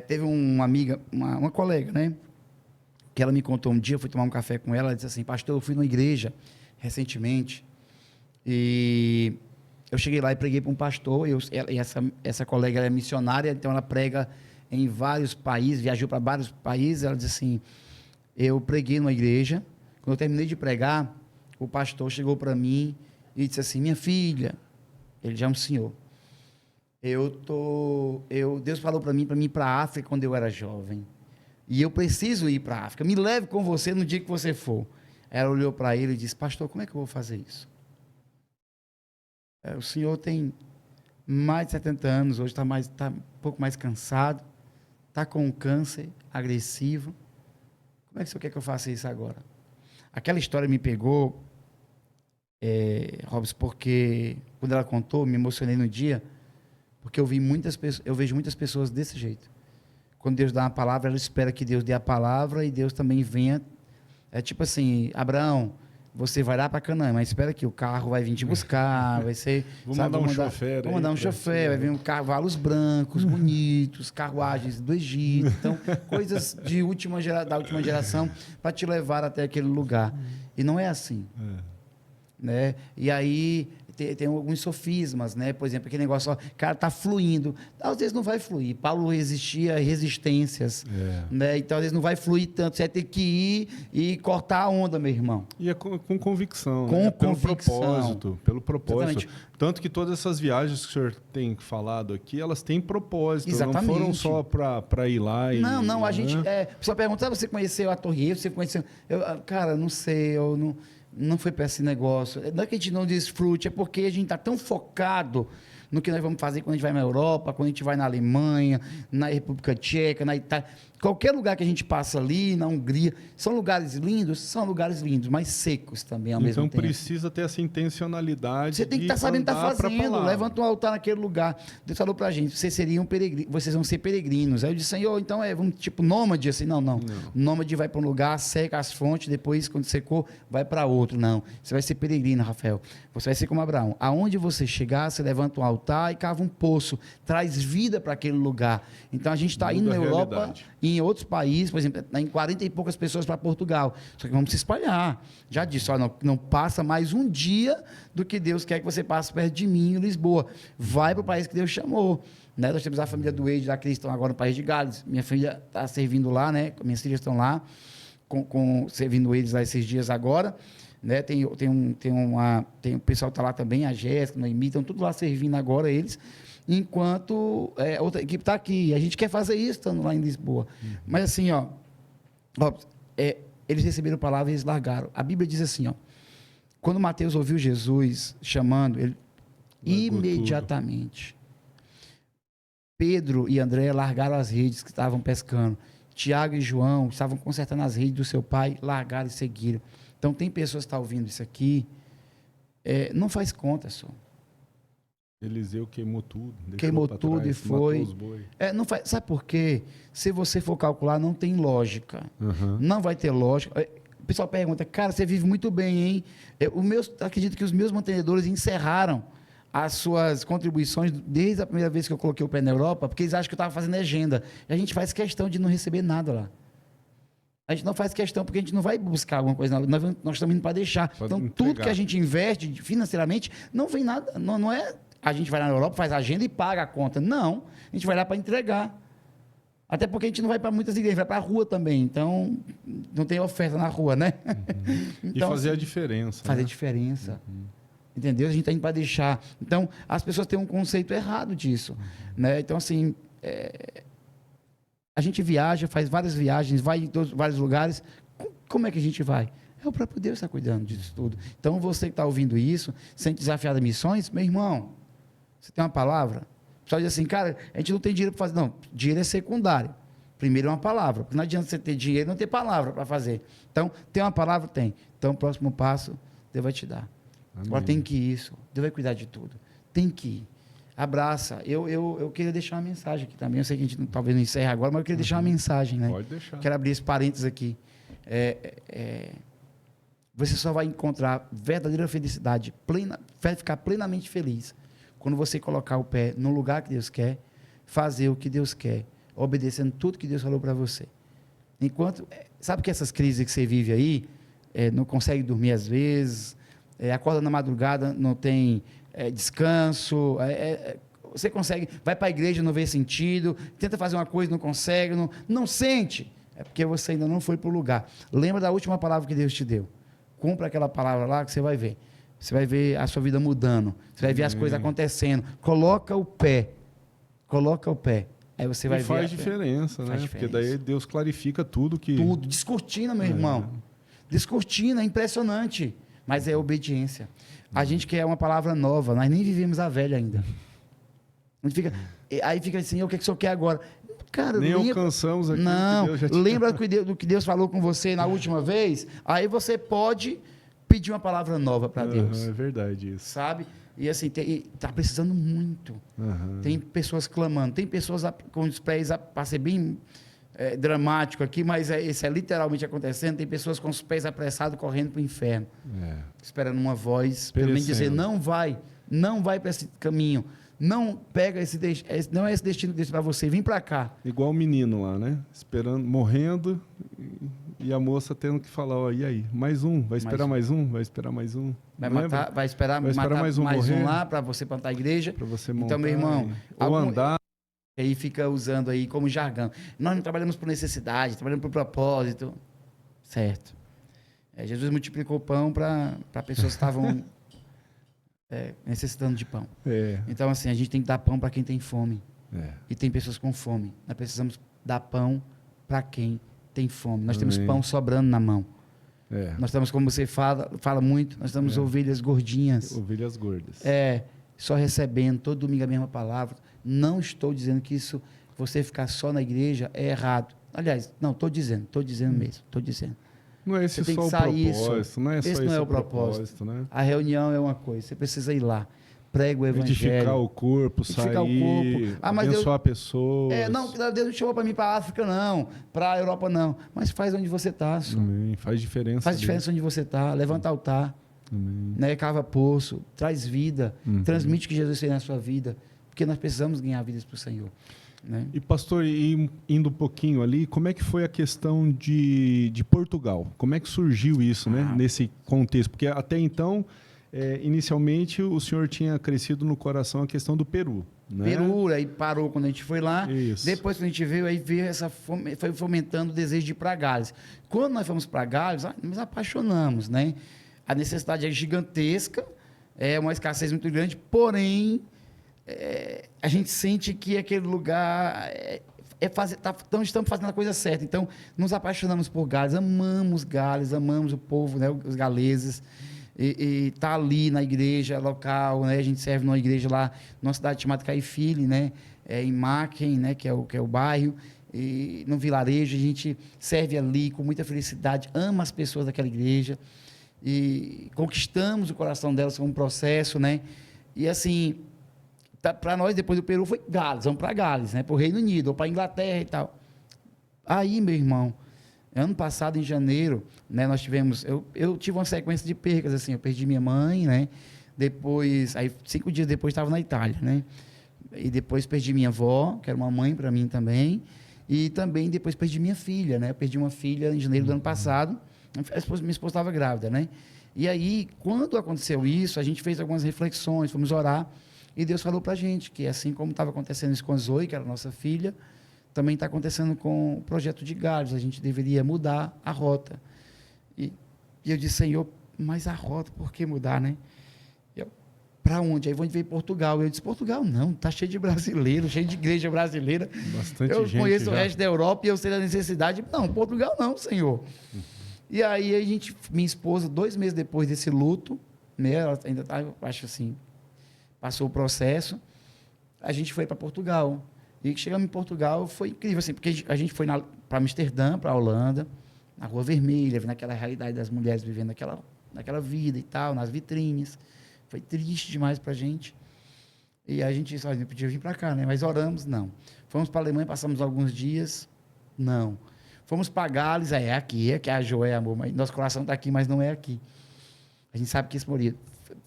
Teve uma amiga, uma colega, né? Que ela me contou um dia, eu fui tomar um café com ela, ela disse assim, pastor, eu fui numa igreja recentemente, e eu cheguei lá e preguei para um pastor, e essa colega ela é missionária, então ela prega em vários países, viajou para vários países, ela disse assim, eu preguei numa igreja, quando eu terminei de pregar, o pastor chegou para mim e disse assim, minha filha, ele já é um senhor, Deus falou para mim ir para a África quando eu era jovem, e eu preciso ir para a África, me leve com você no dia que você for. Ela olhou para ele e disse, pastor, como é que eu vou fazer isso? O senhor tem mais de 70 anos, hoje está um pouco mais cansado, está com um câncer agressivo, como é que o senhor quer que eu faça isso agora? Aquela história me pegou, Robson, porque quando ela contou, me emocionei no dia, porque eu vejo muitas pessoas desse jeito. Quando Deus dá uma palavra, ela espera que Deus dê a palavra e Deus também venha. É tipo assim, Abraão, você vai lá para Canaã, mas espera que o carro vai vir te buscar, vai ser... Vou mandar um chofer. Vou mandar um chofer, vai vir cavalos brancos, bonitos, carruagens do Egito, então, coisas da última geração para te levar até aquele lugar. E não é assim. Né? E aí... Tem alguns sofismas, né? Por exemplo, aquele negócio, cara, tá fluindo. Às vezes não vai fluir. Paulo resistia a resistências, né? Então, às vezes não vai fluir tanto. Você vai ter que ir e cortar a onda, meu irmão. E é com convicção, com né? convicção. Pelo propósito. Exatamente. Tanto que todas essas viagens que o senhor tem falado aqui, elas têm propósito. Exatamente. Não foram só para ir lá e... Não, a gente... Só pergunta, você conheceu a Torre Eiffel? Você conheceu... Cara, não sei, eu não foi para esse negócio. Não é que a gente não desfrute, é porque a gente está tão focado no que nós vamos fazer quando a gente vai na Europa, quando a gente vai na Alemanha, na República Tcheca, na Itália. Qualquer lugar que a gente passa ali, na Hungria, são lugares lindos, mas secos também ao mesmo tempo. Então precisa ter essa intencionalidade. Você tem que estar sabendo o que está fazendo. Levanta um altar naquele lugar. Deus falou para a gente, vocês vão ser peregrinos. Aí eu disse, Senhor, então vamos tipo nômade, assim, não. Nômade vai para um lugar, seca as fontes, depois, quando secou, vai para outro. Não, você vai ser peregrino, Rafael. Você vai ser como Abraão. Aonde você chegar, você levanta um altar e cava um poço. Traz vida para aquele lugar. Então a gente está indo na Europa e em outros países, por exemplo, em 40 e poucas pessoas para Portugal. Só que vamos se espalhar. Já disse, não passa mais um dia do que Deus quer que você passe perto de mim em Lisboa. Vai para o país que Deus chamou. Né? Nós temos a família do Eide, que estão agora no país de Gales. Minha filha está servindo lá, né? Minhas filhas estão lá, servindo eles lá esses dias agora. né? Tem o pessoal que está lá também, a Jéssica, a Noemi, estão tudo lá servindo agora eles, enquanto outra equipe está aqui. A gente quer fazer isso estando lá em Lisboa. Mas assim, eles receberam a palavra e eles largaram. A Bíblia diz assim, quando Mateus ouviu Jesus chamando, ele imediatamente... Pedro e André largaram as redes que estavam pescando. Tiago e João estavam consertando as redes do seu pai, largaram e seguiram. Então, tem pessoas que estão ouvindo isso aqui, não faz conta só. Eliseu queimou tudo. Queimou tudo trás, e foi. Não faz, sabe por quê? Se você for calcular, não tem lógica. Não vai ter lógica. O pessoal pergunta, cara, você vive muito bem, hein? Acredito que os meus mantenedores encerraram as suas contribuições desde a primeira vez que eu coloquei o pé na Europa, porque eles acham que eu estava fazendo agenda. E a gente faz questão de não receber nada lá. A gente não faz questão, porque a gente não vai buscar alguma coisa. Nós estamos indo para deixar. Então, tudo que a gente investe financeiramente, não vem nada. Não é a gente vai lá na Europa, faz agenda e paga a conta. Não. A gente vai lá para entregar. Até porque a gente não vai para muitas igrejas, vai para a rua também. Então, não tem oferta na rua, né? Então, e fazer a diferença. Fazer a diferença. Entendeu? A gente está indo para deixar. Então, as pessoas têm um conceito errado disso. Né? Então, assim, a gente viaja, faz várias viagens, vai em vários lugares. Como é que a gente vai? É o próprio Deus que está cuidando disso tudo. Então, você que está ouvindo isso, sente desafiado a missões, meu irmão, você tem uma palavra? O pessoal diz assim, cara, a gente não tem dinheiro para fazer. Não, dinheiro é secundário. Primeiro é uma palavra. Porque não adianta você ter dinheiro e não ter palavra para fazer. Então, tem uma palavra? Tem. Então, o próximo passo, Deus vai te dar. Amém. Agora tem que ir isso. Deus vai cuidar de tudo. Tem que ir. Abraça. Eu queria deixar uma mensagem aqui também. Eu sei que a gente talvez não encerre agora, mas eu queria deixar uma mensagem. Né? Pode deixar. Quero abrir esse parênteses aqui. Você só vai encontrar verdadeira felicidade, vai ficar plenamente feliz quando você colocar o pé no lugar que Deus quer, fazer o que Deus quer, obedecendo tudo que Deus falou para você. Enquanto, sabe que essas crises que você vive aí, não consegue dormir às vezes, acorda na madrugada, não tem descanso, você consegue, vai para a igreja, não vê sentido, tenta fazer uma coisa, não consegue, não sente, é porque você ainda não foi para o lugar. Lembra da última palavra que Deus te deu. Cumpra aquela palavra lá que você vai ver. Você vai ver a sua vida mudando, você vai ver as coisas acontecendo. Coloca o pé. Aí você vai ver. Faz diferença, né? Porque daí Deus clarifica tudo que... Tudo, descortina, meu irmão. Descortina, é impressionante. Mas é obediência. A gente quer uma palavra nova, nós nem vivemos a velha ainda. Aí fica assim, o que o senhor quer agora? Cara, nem alcançamos aqui. Não, lembra do que Deus falou com você na última vez? Aí você pode pedir uma palavra nova para Deus. É verdade isso. Sabe? E assim, está precisando muito. Tem pessoas clamando, tem pessoas com os pés, para ser bem dramático aqui, mas isso é literalmente acontecendo, tem pessoas com os pés apressados correndo para o inferno. Esperando uma voz, pelo menos dizer, não vai para esse caminho. Não pega não é esse destino para você, vem para cá. Igual o menino lá, né? Esperando, morrendo, e a moça tendo que falar, e aí? Mais um, vai esperar mais um? Vai esperar mais um? Vai esperar mais um lá para você plantar a igreja. Para você montar. Então, meu irmão, ou andar. Aí fica usando aí como jargão. Nós não trabalhamos por necessidade, trabalhamos por propósito. Certo. Jesus multiplicou pão para pessoas que estavam... necessitando de pão. Então, assim, a gente tem que dar pão para quem tem fome. E tem pessoas com fome. Nós precisamos dar pão para quem tem fome. Nós temos pão sobrando na mão. Nós estamos, como você fala muito, nós estamos ovelhas gordinhas. Ovelhas gordas. Só recebendo todo domingo a mesma palavra. Não estou dizendo que isso, você ficar só na igreja é errado. Aliás, não, estou dizendo mesmo, estou dizendo. Não é esse só o propósito, não é só esse o propósito. Né? A reunião é uma coisa, você precisa ir lá, prega o evangelho. Edificar o corpo, sair, abençoar pessoas. Deus não chamou para mim para a África, não, para a Europa, não. Mas faz onde você está. Faz diferença. Faz diferença onde você está, levanta altar, né, cava poço, traz vida, transmite o que Jesus fez na sua vida, porque nós precisamos ganhar vidas para o Senhor. Né? E pastor, indo um pouquinho ali, como é que foi a questão de Portugal? Como é que surgiu isso, né? Nesse contexto? Porque até então, inicialmente, o senhor tinha crescido no coração a questão do Peru. Né? Peru, aí parou quando a gente foi lá. Isso. Depois que a gente veio, aí veio foi fomentando o desejo de ir para Gales. Quando nós fomos para Gales, nos apaixonamos, né? a necessidade é gigantesca, é uma escassez muito grande, porém, a gente sente que aquele lugar estamos fazendo a coisa certa. Então, nos apaixonamos por Gales, amamos Gales, amamos o povo, né, os galeses, e tá ali na igreja local, né, a gente serve numa igreja lá, numa cidade chamada Caifilho, né, em Macken, né, que é o bairro, e no vilarejo, a gente serve ali com muita felicidade, ama as pessoas daquela igreja, e conquistamos o coração delas com um processo, né, e assim, para nós, depois do Peru, foi Gales, vamos para Gales, né, para o Reino Unido, ou para a Inglaterra e tal. Aí, meu irmão, ano passado, em janeiro, né, nós tivemos, eu tive uma sequência de percas, assim, eu perdi minha mãe, né, depois, aí 5 dias depois estava na Itália, né, e depois perdi minha avó, que era uma mãe para mim também, e também depois perdi minha filha, né, eu perdi uma filha em janeiro do ano passado, minha esposa estava grávida, né, e aí, quando aconteceu isso, a gente fez algumas reflexões, fomos orar, e Deus falou para a gente que, assim como estava acontecendo isso com a Zoe, que era a nossa filha, também está acontecendo com o projeto de Gales. A gente deveria mudar a rota. E eu disse, Senhor, mas a rota, por que mudar, né? Para onde? Aí vamos ver Portugal. Eu disse, Portugal não, está cheio de brasileiros, cheio de igreja brasileira. Bastante eu gente conheço já. O resto da Europa e eu sei da necessidade. Não, Portugal não, Senhor. E aí minha esposa, 2 meses depois desse luto, né, ela ainda está, acho assim, passou o processo, a gente foi para Portugal. E chegamos em Portugal, foi incrível, assim, porque a gente foi para Amsterdã, para a Holanda, na Rua Vermelha, vendo aquela realidade das mulheres vivendo naquela vida e tal, nas vitrines. Foi triste demais para a gente. E a gente disse, olha, não podia vir para cá, né? Mas oramos, não. Fomos para a Alemanha, passamos alguns dias, não. Fomos para Gales, é aqui, a Joé, amor, mas nosso coração está aqui, mas não é aqui. A gente sabe que isso moria.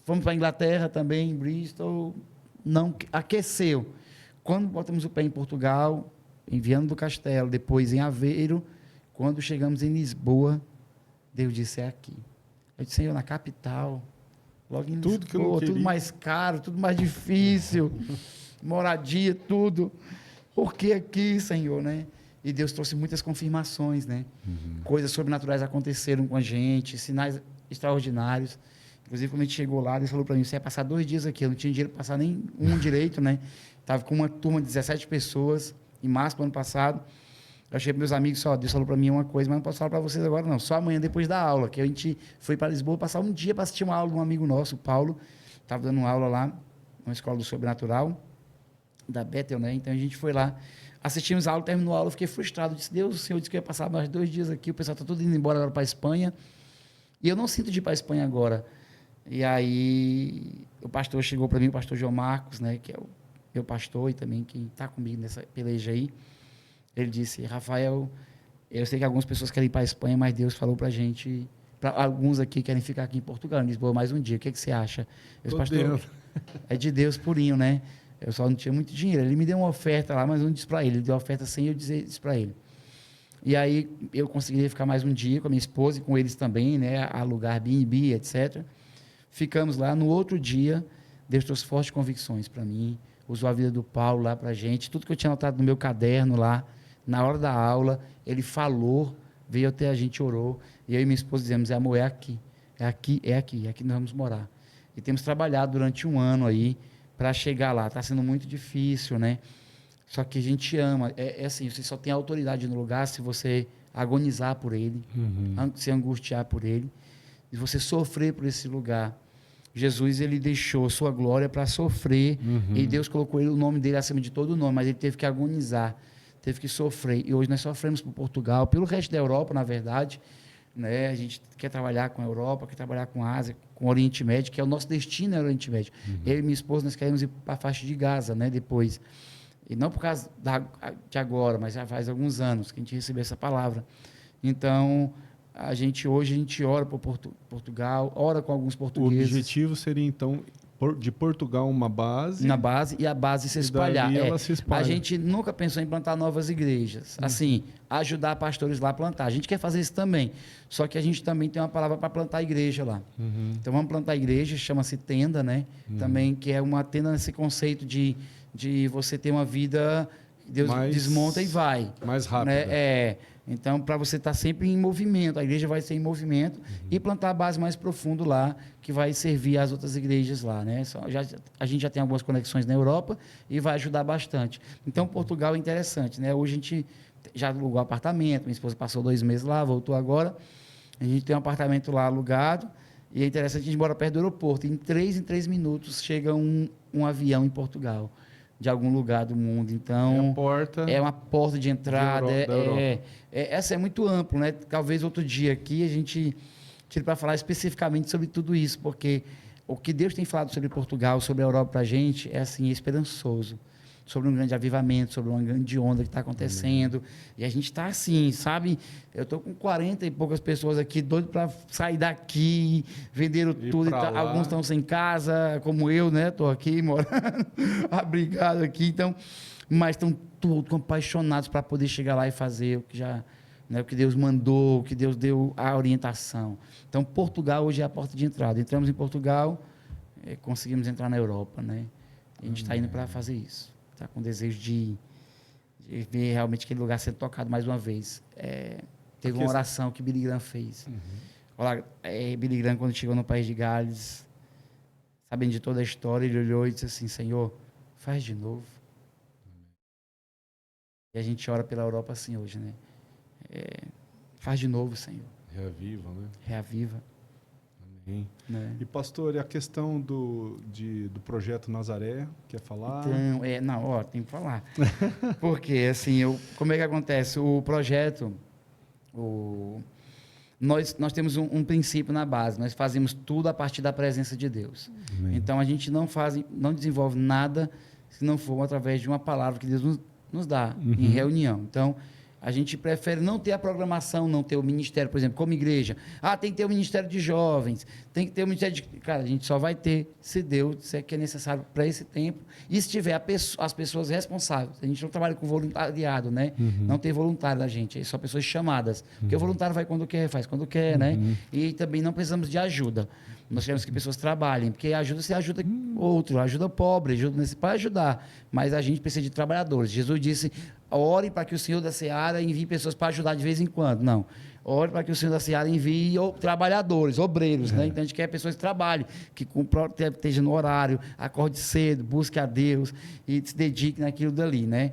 Fomos para a Inglaterra também, em Bristol, não aqueceu. Quando botamos o pé em Portugal, em Viana do Castelo, depois em Aveiro, quando chegamos em Lisboa, Deus disse, é aqui. Eu disse, Senhor, na capital, logo em tudo Lisboa, tudo mais caro, tudo mais difícil, moradia, tudo. Por que aqui, Senhor, né? E Deus trouxe muitas confirmações, né? Coisas sobrenaturais aconteceram com a gente, sinais extraordinários. Inclusive, quando a gente chegou lá, Deus falou para mim, você ia passar 2 dias aqui. Eu não tinha dinheiro para passar nem um direito, né? Estava com uma turma de 17 pessoas, em março do ano passado. Eu achei para meus amigos, só Deus falou para mim uma coisa, mas não posso falar para vocês agora, não. Só amanhã, depois da aula, que a gente foi para Lisboa passar um dia para assistir uma aula de um amigo nosso, o Paulo. Estava dando uma aula lá, numa escola do Sobrenatural, da Bethel, né? Então, a gente foi lá, assistimos a aula, terminou a aula, eu fiquei frustrado. Disse, Deus, o Senhor disse que eu ia passar mais 2 dias aqui, o pessoal está todo indo embora agora para a Espanha. E eu não sinto de ir para a Espanha agora. E aí, o pastor chegou para mim, o pastor João Marcos, né, que é o meu pastor e também quem está comigo nessa peleja aí. Ele disse, Rafael, eu sei que algumas pessoas querem ir para a Espanha, mas Deus falou para a gente, alguns aqui querem ficar aqui em Portugal, em Lisboa, mais um dia. O que você acha? Eu disse, pastor, é de Deus purinho, né? Eu só não tinha muito dinheiro. Ele me deu uma oferta lá, mas eu não disse para ele. Ele deu uma oferta sem eu dizer isso para ele. E aí, eu consegui ficar mais um dia com a minha esposa e com eles também, né, alugar Airbnb, etc. Ficamos lá. No outro dia, Deus trouxe fortes convicções para mim, usou a vida do Paulo lá para a gente, tudo que eu tinha anotado no meu caderno lá, na hora da aula, ele falou, veio até a gente, orou, e eu e minha esposa dizemos, amor, é aqui que nós vamos morar. E temos trabalhado durante 1 ano aí para chegar lá. Está sendo muito difícil, né? Só que a gente ama. É assim, você só tem autoridade no lugar se você agonizar por ele, se angustiar por ele, e você sofrer por esse lugar. Jesus, ele deixou sua glória para sofrer, e Deus colocou o nome dele acima de todo nome, mas ele teve que agonizar, teve que sofrer. E hoje nós sofremos por Portugal, pelo resto da Europa, na verdade, né? A gente quer trabalhar com a Europa, quer trabalhar com a Ásia, com o Oriente Médio, que é o nosso destino, é o Oriente Médio. Eu e minha esposa, nós queremos ir para a faixa de Gaza, né, depois. E não por causa de agora, mas já faz alguns anos que a gente recebeu essa palavra. Então, hoje a gente ora por Portugal, ora com alguns portugueses. O objetivo seria, então, de Portugal uma base. Na base, e a base se espalhar. Ela se espalha. A gente nunca pensou em plantar novas igrejas. Assim, ajudar pastores lá a plantar. A gente quer fazer isso também. Só que a gente também tem uma palavra para plantar a igreja lá. Então, vamos plantar a igreja, chama-se tenda, né? Também, que é uma tenda nesse conceito de você ter uma vida, Deus desmonta e vai. Mais rápido. Né? Então, para você estar sempre em movimento, a igreja vai ser em movimento e plantar a base mais profundo lá, que vai servir às outras igrejas lá, né? A gente já tem algumas conexões na Europa e vai ajudar bastante. Então, Portugal é interessante, né? Hoje a gente já alugou apartamento, minha esposa passou 2 meses lá, voltou agora. A gente tem um apartamento lá alugado e é interessante, a gente mora perto do aeroporto. Em 3 minutos chega um avião em Portugal, de algum lugar do mundo. Então, é uma porta de entrada. Essa é muito amplo, né? Talvez outro dia aqui a gente tire para falar especificamente sobre tudo isso, porque o que Deus tem falado sobre Portugal, sobre a Europa para a gente, é assim, esperançoso. Sobre um grande avivamento, sobre uma grande onda que está acontecendo. E a gente está assim, sabe? Eu estou com 40 e poucas pessoas aqui, doido para sair daqui, venderam tudo. Alguns estão sem casa, como eu, né? Estou aqui morando, abrigado aqui. Então, mas estão todos apaixonados para poder chegar lá e fazer o que já, né, o que Deus mandou, o que Deus deu a orientação. Então, Portugal hoje é a porta de entrada. Entramos em Portugal, conseguimos entrar na Europa, né? A gente está indo para fazer isso. Está com desejo de ver realmente aquele lugar sendo tocado mais uma vez. Teve uma oração que Billy Graham fez. Olha, Billy Graham, quando chegou no País de Gales, sabendo de toda a história, ele olhou e disse assim: Senhor, faz de novo. E a gente ora pela Europa assim hoje, né? Faz de novo, Senhor. Reaviva, né? Reaviva. Amém. Né? E, pastor, e a questão do projeto Nazaré, quer falar? Então, tem que falar. Porque, assim, como é que acontece? O projeto, nós temos um princípio na base, nós fazemos tudo a partir da presença de Deus. Amém. Então, a gente não desenvolve nada se não for através de uma palavra que Deus nos dá em reunião. Então, a gente prefere não ter a programação, não ter o ministério, por exemplo, como igreja. Tem que ter o ministério de jovens, tem que ter o ministério de... Cara, a gente só vai ter se Deus disser que é necessário para esse tempo e se tiver as pessoas responsáveis. A gente não trabalha com voluntariado, né? Não tem voluntário da gente, é só pessoas chamadas. Porque o voluntário vai quando quer, faz quando quer, né? E também não precisamos de ajuda. Nós queremos que pessoas trabalhem, porque ajuda se ajuda outro, ajuda pobre, ajuda para ajudar. Mas a gente precisa de trabalhadores. Jesus disse: ore para que o Senhor da Seara envie pessoas para ajudar de vez em quando. Não. Ore para que o Senhor da Seara envie trabalhadores, obreiros, né? Então a gente quer pessoas que trabalhem, que estejam no horário, acorde cedo, busque a Deus e se dedique naquilo dali, né?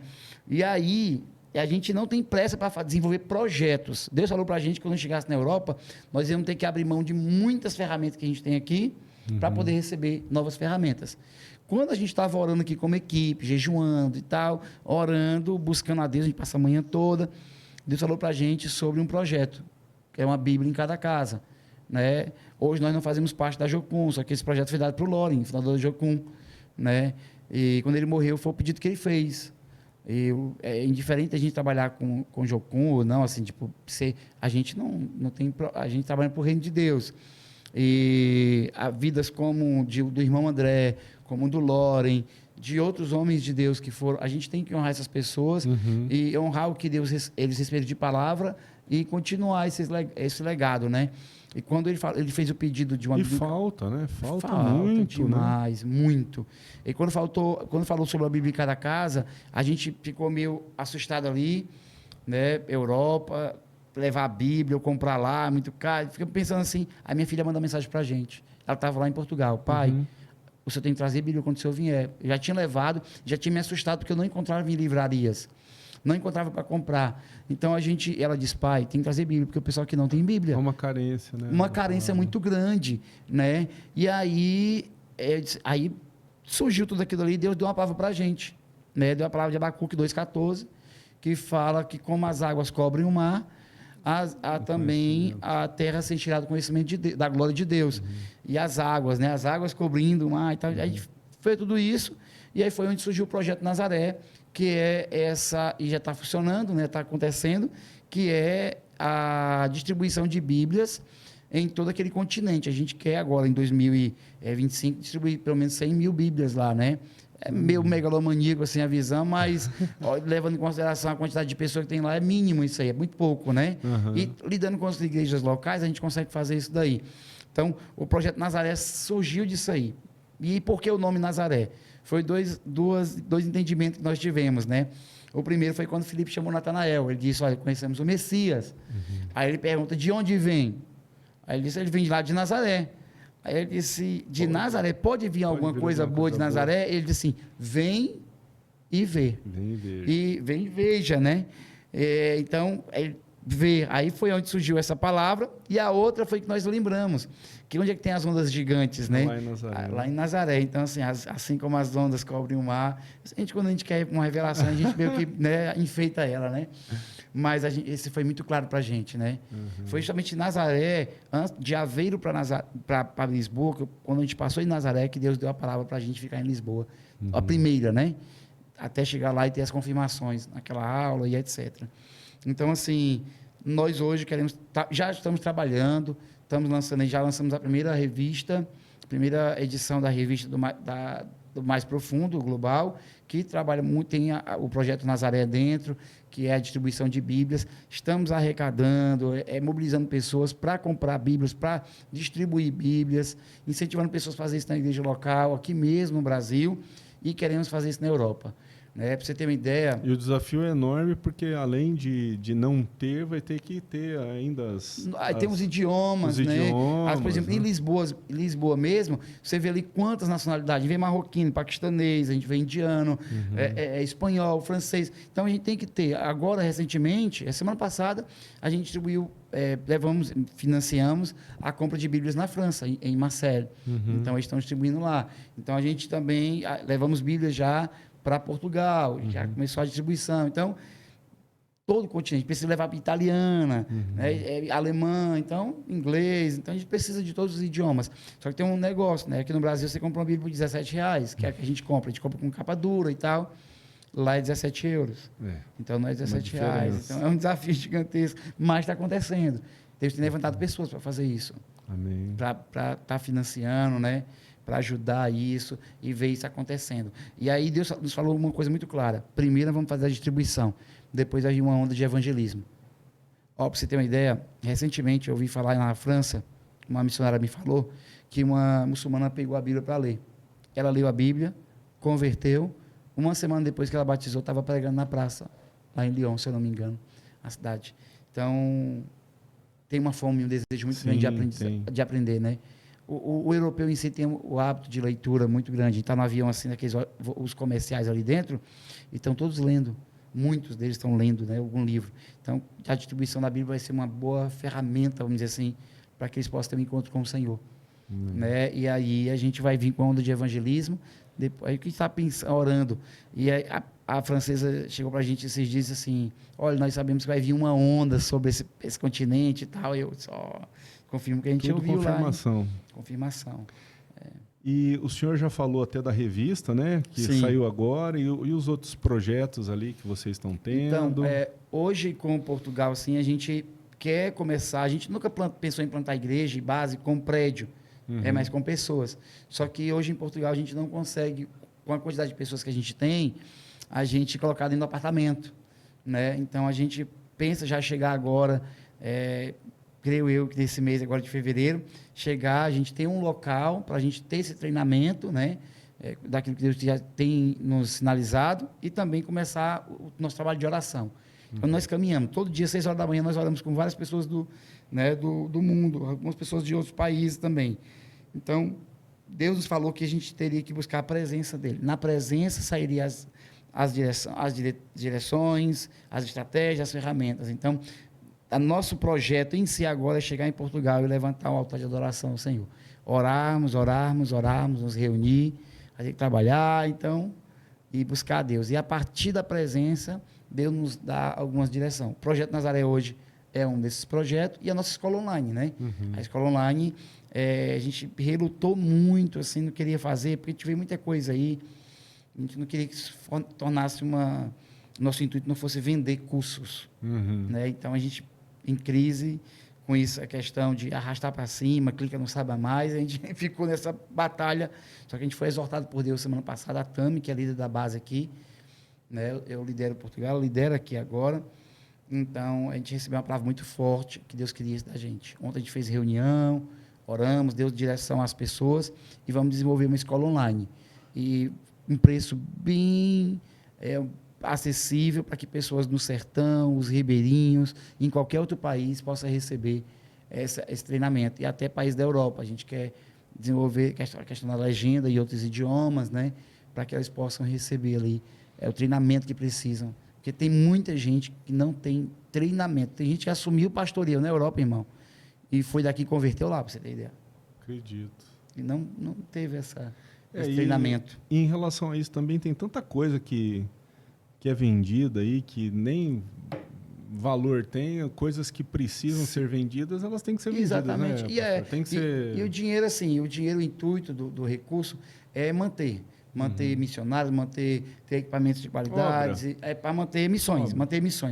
E aí, a gente não tem pressa para desenvolver projetos. Deus falou para a gente que quando chegasse na Europa, nós íamos ter que abrir mão de muitas ferramentas que a gente tem aqui para poder receber novas ferramentas. Quando a gente estava orando aqui como equipe, jejuando e tal, orando, buscando a Deus, a gente passa a manhã toda, Deus falou para a gente sobre um projeto, que é uma Bíblia em cada casa, né? Hoje nós não fazemos parte da Jocum, só que esse projeto foi dado para o Loren, fundador da Jocum, né? E quando ele morreu, foi o pedido que ele fez. É indiferente a gente trabalhar com Jocum ou não, assim, tipo, a gente não tem, a gente trabalha para o reino de Deus. E vidas como do irmão André, como do Loren, de outros homens de Deus que foram, a gente tem que honrar essas pessoas e honrar o que eles receberam de palavra e continuar esse legado, né? E quando ele fez o pedido de uma... E falta, né? Falta muito, demais, né? muito. E quando falou sobre a Bíblia em cada casa, a gente ficou meio assustado ali, né? Europa, levar a Bíblia, ou comprar lá, muito caro. Fica pensando assim, a minha filha mandou mensagem pra gente. Ela estava lá em Portugal. Pai, o senhor tem que trazer a Bíblia quando o senhor vier. Eu já tinha levado, já tinha me assustado, porque eu não encontrava em livrarias. Não encontrava para comprar. Então, ela disse: pai, tem que trazer Bíblia, porque o pessoal aqui não tem Bíblia. É uma carência, né? Uma carência muito grande, né? E aí surgiu tudo aquilo ali e Deus deu uma palavra para a gente, né? Deu a palavra de Abacuque 2,14, que fala que como as águas cobrem o mar, também a terra sentirá do conhecimento da glória de Deus. E as águas, né? As águas cobrindo o mar e tal. Aí foi tudo isso, e aí foi onde surgiu o Projeto Nazaré, que é e já está funcionando, né? Está acontecendo, que é a distribuição de Bíblias em todo aquele continente. A gente quer agora, em 2025, distribuir pelo menos 100 mil Bíblias lá, né? É meio megalomaníaco assim a visão, mas levando em consideração a quantidade de pessoas que tem lá, é mínimo isso aí, é muito pouco, né? E lidando com as igrejas locais, a gente consegue fazer isso daí. Então, o Projeto Nazaré surgiu disso aí. E por que o nome Nazaré? Foi dois entendimentos que nós tivemos, né? O primeiro foi quando Filipe chamou Natanael. Ele disse, olha, conhecemos o Messias. Aí ele pergunta, de onde vem? Aí ele disse, ele vem de lá de Nazaré. Aí ele disse, de Nazaré, pode vir alguma coisa boa de Nazaré? Ele disse assim, vem e vê. Vem e veja. E vem e veja, né? Então, ver. Aí foi onde surgiu essa palavra. E a outra foi que nós lembramos. Que onde é que tem as ondas gigantes, né? Lá em Nazaré. Lá em Nazaré. Então, assim como as ondas cobrem o mar, quando a gente quer uma revelação, a gente meio que, né, enfeita ela, né? Mas esse foi muito claro para a gente, né? Foi justamente em Nazaré, de Aveiro para Lisboa, quando a gente passou em Nazaré, que Deus deu a palavra para a gente ficar em Lisboa. A primeira, né? Até chegar lá e ter as confirmações naquela aula e etc. Então, assim, nós hoje já estamos trabalhando, já lançamos a primeira revista, primeira edição da revista do Mais Profundo, Global, que trabalha muito, tem o projeto Nazaré dentro, que é a distribuição de Bíblias. Estamos arrecadando, mobilizando pessoas para comprar Bíblias, para distribuir Bíblias, incentivando pessoas a fazer isso na igreja local, aqui mesmo no Brasil, e queremos fazer isso na Europa. Para você ter uma ideia... E o desafio é enorme, porque além de não ter, vai ter que ter ainda tem os idiomas, né? Por exemplo, né? Em Lisboa mesmo, você vê ali quantas nacionalidades. A gente vê marroquino, paquistanês, a gente vê indiano, espanhol, francês. Então, a gente tem que ter. Agora, recentemente, semana passada, a gente distribuiu, financiamos a compra de Bíblias na França, em Marseille. Então, eles estão distribuindo lá. Então, a gente também levamos Bíblias já para Portugal, já começou a distribuição. Então, todo o continente precisa levar para italiana, né, alemã, então, inglês. Então, a gente precisa de todos os idiomas. Só que tem um negócio, né? Aqui no Brasil, você compra uma Bíblia por R$17, que é a que a gente compra. A gente compra com capa dura e tal. Lá é 17 euros. Então, não é R$17. Então, é um desafio gigantesco. Mas está acontecendo. Deus tem levantado pessoas para fazer isso. Amém. Para estar financiando, né? Para ajudar isso e ver isso acontecendo. E aí Deus nos falou uma coisa muito clara. Primeiro vamos fazer a distribuição, depois vai vir uma onda de evangelismo. Para você ter uma ideia, recentemente eu ouvi falar na França, uma missionária me falou que uma muçulmana pegou a Bíblia para ler. Ela leu a Bíblia, converteu, uma semana depois que ela batizou, estava pregando na praça, lá em Lyon, se eu não me engano, a cidade. Então, tem uma fome, um desejo muito grande de aprender, né? O europeu em si tem o hábito de leitura muito grande. A gente está no avião, assim, os comerciais ali dentro, e estão todos lendo. Muitos deles estão lendo, né, algum livro. Então, a distribuição da Bíblia vai ser uma boa ferramenta, vamos dizer assim, para que eles possam ter um encontro com o Senhor. Né? E aí a gente vai vir com a onda de evangelismo. Depois, aí o que está orando? E aí, a francesa chegou para a gente esses dias assim, olha, nós sabemos que vai vir uma onda sobre esse continente e tal. E eu só confirmo que a gente ouviu confirmação. Lá. Confirmação. E o senhor já falou até da revista, né? Que Sim. Saiu agora. E os outros projetos ali que vocês estão tendo? Então, hoje com Portugal, assim, a gente quer começar... A gente nunca pensou em plantar igreja e base com prédio, mas com pessoas. Só que hoje em Portugal a gente não consegue, com a quantidade de pessoas que a gente tem, a gente colocar dentro do apartamento. Né? Então, a gente pensa já chegar agora... creio eu que nesse mês agora de fevereiro, a gente tem um local para a gente ter esse treinamento, né, daquilo que Deus já tem nos sinalizado, e também começar o nosso trabalho de oração. Então, nós caminhamos, todo dia, 6 horas da manhã, nós oramos com várias pessoas do mundo, algumas pessoas de outros países também. Então, Deus nos falou que a gente teria que buscar a presença dele. Na presença sairiam as direções, as estratégias, as ferramentas. Então, o nosso projeto em si agora é chegar em Portugal e levantar um altar de adoração ao Senhor. Orarmos, nos reunir, a gente trabalhar, então, e buscar a Deus. E a partir da presença, Deus nos dá algumas direções. O Projeto Nazaré hoje é um desses projetos, e a nossa escola online, né? A escola online, a gente relutou muito, assim, não queria fazer, porque tive muita coisa aí, a gente não queria que isso tornasse nosso intuito não fosse vender cursos, né? Então, a gente em crise com isso, a questão de arrastar para cima, clica não saiba mais, a gente ficou nessa batalha, só que a gente foi exortado por Deus semana passada, a Tami, que é a líder da base aqui, né? Eu lidero Portugal, lidero aqui agora, então a gente recebeu uma palavra muito forte que Deus queria isso da gente. Ontem a gente fez reunião, oramos, deu direção às pessoas e vamos desenvolver uma escola online. E um preço bem acessível para que pessoas no sertão, os ribeirinhos, em qualquer outro país possam receber esse treinamento. E até país da Europa. A gente quer desenvolver a questão da legenda e outros idiomas, né, para que elas possam receber ali o treinamento que precisam. Porque tem muita gente que não tem treinamento. Tem gente que assumiu pastoreio na Europa, irmão, e foi daqui e converteu lá, para você ter ideia. Acredito. E não teve esse treinamento. E em relação a isso também tem tanta coisa que é vendida aí, que nem valor tem, coisas que precisam ser vendidas, elas têm que ser vendidas. Exatamente. Né? Tem que ser... E o dinheiro, assim, o intuito do recurso é manter missionários, ter equipamentos de qualidade, para manter missões,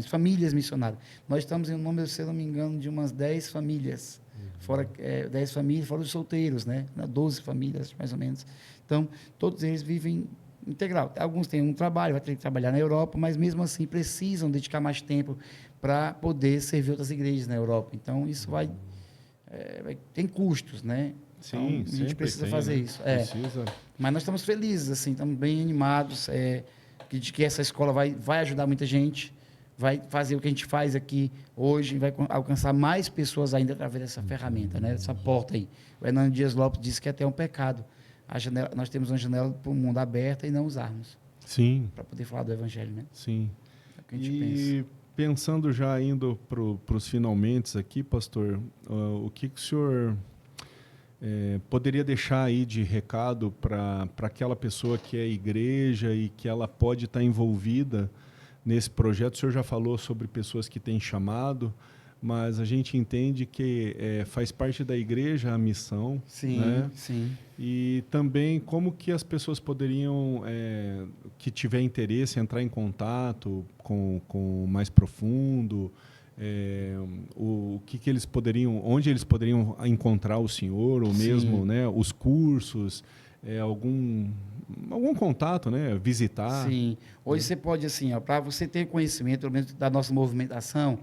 famílias missionárias. Nós estamos em um número, se eu não me engano, de umas 10 famílias, fora 10 famílias, fora os solteiros, né? 12 famílias, mais ou menos. Então, todos eles vivem integral. Alguns têm um trabalho, vai ter que trabalhar na Europa, mas mesmo assim precisam dedicar mais tempo para poder servir outras igrejas na Europa. Então, isso tem custos, né? Sim, então, a gente precisa fazer isso. Precisa. Mas nós estamos felizes, assim, estamos bem animados de que essa escola vai ajudar muita gente, vai fazer o que a gente faz aqui hoje, vai alcançar mais pessoas ainda através dessa ferramenta, né? Essa porta aí. O Hernando Dias Lopes disse que é até um pecado. Nós temos uma janela para o mundo aberta e não usarmos. Sim. Para poder falar do Evangelho, né? Sim. É o que a gente pensa. Pensando já indo para os finalmente aqui, pastor, o que o senhor poderia deixar aí de recado para aquela pessoa que é igreja e que ela pode estar envolvida nesse projeto? O senhor já falou sobre pessoas que têm chamado, mas a gente entende que faz parte da igreja a missão. Sim, né? Sim. E também como que as pessoas poderiam, que tiver interesse, entrar em contato com mais profundo, o que eles poderiam, onde eles poderiam encontrar o senhor, ou mesmo, né, os cursos, algum contato, né, visitar. Sim. Hoje você pode, assim, para você ter conhecimento, pelo menos da nossa movimentação,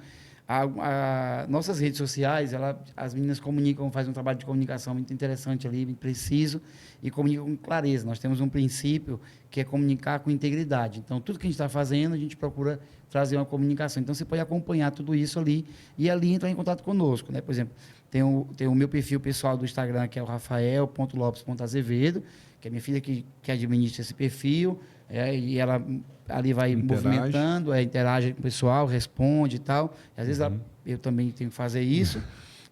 nossas redes sociais, as meninas comunicam, fazem um trabalho de comunicação muito interessante ali, muito preciso, e comunicam com clareza. Nós temos um princípio que é comunicar com integridade. Então, tudo que a gente está fazendo, a gente procura trazer uma comunicação. Então, você pode acompanhar tudo isso ali e ali entrar em contato conosco, né? Por exemplo, tem o meu perfil pessoal do Instagram, que é o rafael.lopes.azevedo, que é minha filha que administra esse perfil, e ela ali vai movimentando, interage com o pessoal, responde e tal. E, às vezes eu também tenho que fazer isso.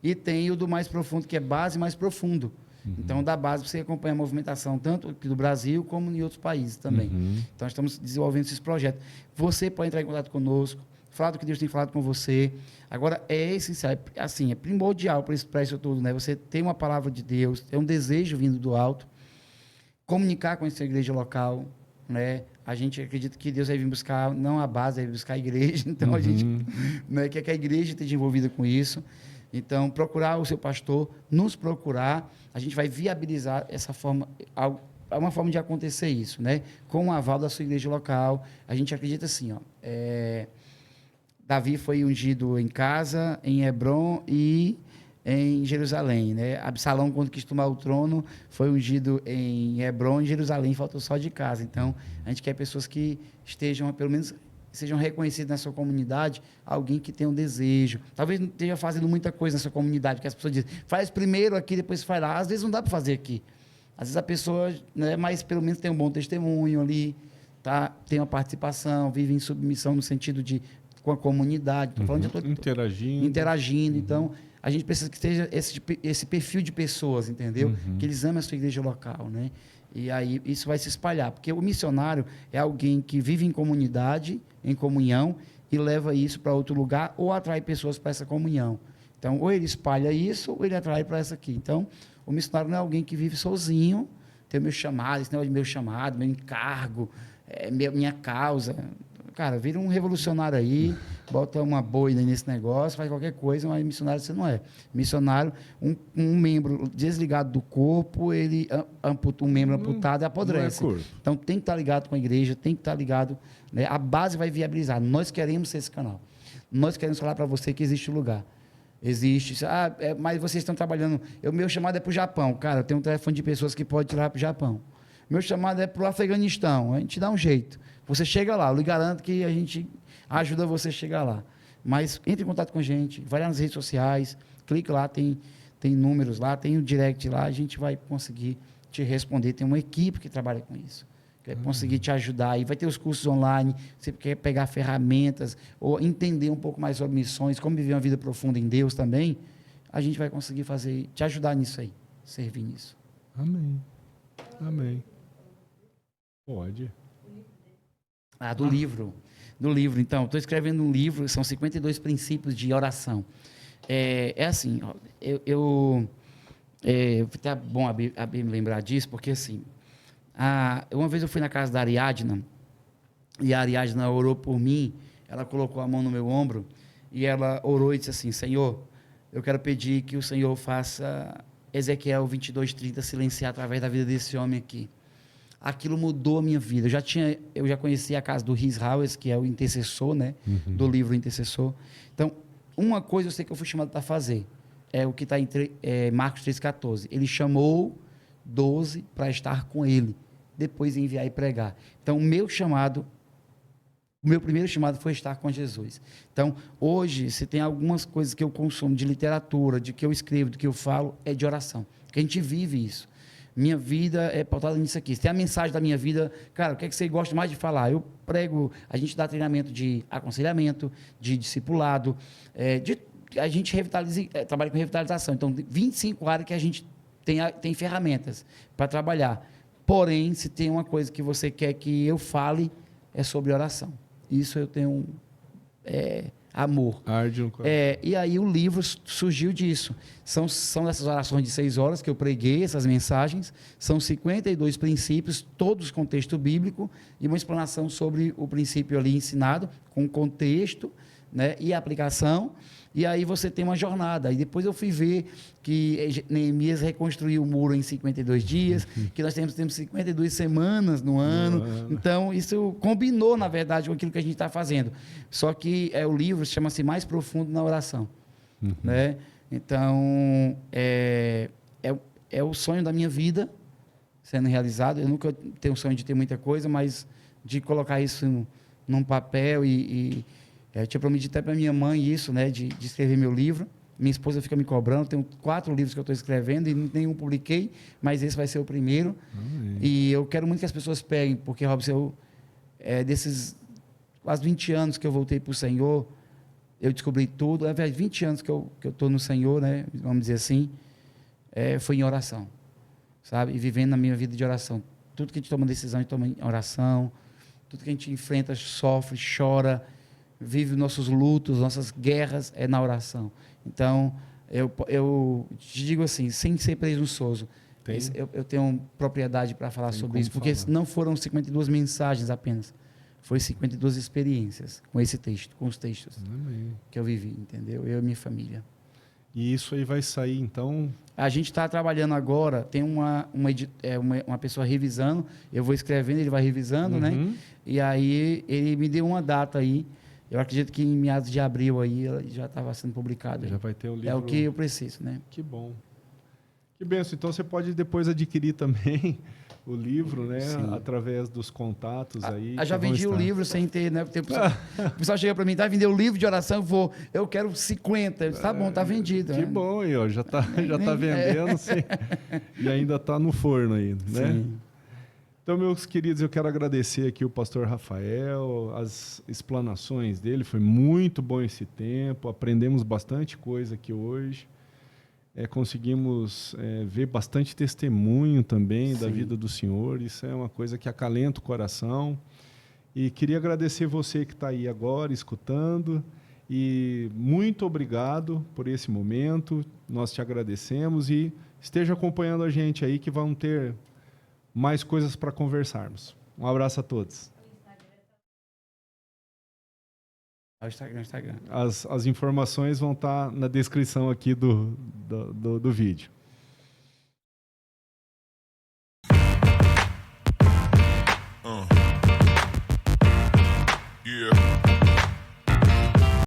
E tem o do mais profundo, que é base mais profundo. Então, da base, você acompanha a movimentação, tanto aqui do Brasil, como em outros países também. Então, nós estamos desenvolvendo esses projetos. Você pode entrar em contato conosco, falar do que Deus tem falado com você. Agora, é essencial, assim, é primordial para isso tudo, né? Você tem uma palavra de Deus, tem um desejo vindo do alto, comunicar com essa igreja local, né? A gente acredita que Deus vai vir buscar, não a base, vai vir buscar a igreja. Então, a gente quer que a igreja esteja envolvida com isso. Então, procurar o seu pastor, nos procurar, a gente vai viabilizar essa forma, uma forma de acontecer isso, né? Com o aval da sua igreja local. A gente acredita assim, Davi foi ungido em casa, em Hebrom e em Jerusalém, né? Absalão, quando quis tomar o trono, foi ungido em Hebrom e em Jerusalém, faltou só de casa. Então, a gente quer pessoas que estejam, pelo menos, sejam reconhecidos na sua comunidade, alguém que tenha um desejo. Talvez não esteja fazendo muita coisa na sua comunidade, porque as pessoas dizem, faz primeiro aqui, depois faz lá. Às vezes não dá para fazer aqui. Às vezes a pessoa, né, mas pelo menos tem um bom testemunho ali, tá? Tem uma participação, vive em submissão no sentido de com a comunidade. Estou falando de interagindo. Então, a gente precisa que esteja esse perfil de pessoas, entendeu? Que eles amem a sua igreja local, né? E aí isso vai se espalhar, porque o missionário é alguém que vive em comunidade, em comunhão, e leva isso para outro lugar ou atrai pessoas para essa comunhão. Então, ou ele espalha isso, ou ele atrai para essa aqui. Então, o missionário não é alguém que vive sozinho, tem o meu chamado, esse negócio de meu chamado, meu encargo, minha causa. Cara, vira um revolucionário aí, bota uma boina nesse negócio, faz qualquer coisa, mas missionário você não é. Missionário, um membro desligado do corpo, ele um membro amputado e apodrece. Então tem que estar ligado com a igreja, tem que estar ligado, né? A base vai viabilizar. Nós queremos ser esse canal. Nós queremos falar para você que existe um lugar. Existe. Mas vocês estão trabalhando. Meu chamado é para o Japão. Cara, eu tenho um telefone de pessoas que podem tirar para o Japão. Meu chamado é para o Afeganistão. A gente dá um jeito. Você chega lá. Eu lhe garanto que a gente ajuda você a chegar lá. Mas entre em contato com a gente. Vai lá nas redes sociais. Clique lá, tem números lá, tem o direct lá. A gente vai conseguir te responder. Tem uma equipe que trabalha com isso. Que vai conseguir te ajudar. E vai ter os cursos online. Você quer pegar ferramentas ou entender um pouco mais sobre missões, como viver uma vida profunda em Deus também, a gente vai conseguir te ajudar nisso aí, servir nisso. Amém. Amém. Pode. Do livro. Do livro. Então, estou escrevendo um livro, são 52 princípios de oração. Assim, ó, tá bom a me lembrar disso, porque assim, uma vez eu fui na casa da Ariadna, e a Ariadna orou por mim, ela colocou a mão no meu ombro, e ela orou e disse assim: Senhor, eu quero pedir que o Senhor faça Ezequiel 22:30 silenciar através da vida desse homem aqui. Aquilo mudou a minha vida. Eu já conhecia a casa do Riz Howes, que é o intercessor, né, do livro Intercessor. Então, uma coisa eu sei que eu fui chamado para fazer, é o que está em Marcos 3,14. Ele chamou 12 para estar com ele, depois enviar e pregar. Então, o meu primeiro chamado foi estar com Jesus. Então, hoje, se tem algumas coisas que eu consumo de literatura, de que eu escrevo, de que eu falo, é de oração. Porque a gente vive isso. Minha vida é pautada nisso aqui. Se tem a mensagem da minha vida, cara, o que é que você gosta mais de falar? Eu prego, a gente dá treinamento de aconselhamento, de discipulado, a gente trabalha com revitalização. Então, 25 áreas que a gente tem ferramentas para trabalhar. Porém, se tem uma coisa que você quer que eu fale, é sobre oração. Isso eu tenho amor. Arde no coração. E aí o livro surgiu disso. São essas orações de 6 horas que eu preguei, essas mensagens. São 52 princípios, todos contexto bíblico, e uma explanação sobre o princípio ali ensinado, com contexto, né, e aplicação. E aí você tem uma jornada. E depois eu fui ver que Neemias reconstruiu o muro em 52 dias, que nós temos 52 semanas no ano. Então, isso combinou, na verdade, com aquilo que a gente está fazendo. Só que o livro chama-se Mais Profundo na Oração. Né? Então, é o sonho da minha vida sendo realizado. Eu nunca tenho o sonho de ter muita coisa, mas de colocar isso num papel eu tinha prometido até para minha mãe isso, né, de escrever meu livro. Minha esposa fica me cobrando. Tenho 4 livros que eu estou escrevendo e nenhum publiquei, mas esse vai ser o primeiro. E eu quero muito que as pessoas peguem, porque, Robson, desses quase 20 anos que eu voltei para o Senhor, eu descobri tudo. 20 anos que eu estou no Senhor, né, vamos dizer assim, foi em oração, sabe? E vivendo na minha vida de oração. Tudo que a gente toma decisão, a gente toma em oração. Tudo que a gente enfrenta, sofre, chora, vive os nossos lutos, nossas guerras, é na oração. Então, eu te digo assim, sem ser presunçoso, eu tenho propriedade para falar sobre isso, porque não foram 52 mensagens apenas, foi 52 experiências com esse texto, com os textos que eu vivi, entendeu? Eu e minha família. E isso aí vai sair, então... A gente está trabalhando agora, tem uma pessoa revisando, eu vou escrevendo, ele vai revisando, né? E aí ele me deu uma data aí. Eu acredito que em meados de abril aí já estava sendo publicado. Já vai ter o livro. É o que eu preciso, né? Que bom. Que benção. Então você pode depois adquirir também o livro, né? Sim. Através dos contatos aí. Já vendi o livro sem ter, né? O pessoal chega para mim, tá vendendo o livro de oração, eu quero 50. Eu disse, tá bom, tá vendido. Que bom, aí, ó. Já tá vendendo, sim. E ainda tá no forno aí, né? Sim. Então, meus queridos, eu quero agradecer aqui o pastor Rafael, as explanações dele, foi muito bom esse tempo, aprendemos bastante coisa aqui hoje, conseguimos ver bastante testemunho também da vida do Senhor, isso é uma coisa que acalenta o coração. E queria agradecer você que está aí agora, escutando, e muito obrigado por esse momento, nós te agradecemos e esteja acompanhando a gente aí que vão ter mais coisas para conversarmos. Um abraço a todos. Instagram. As informações vão estar na descrição aqui do vídeo.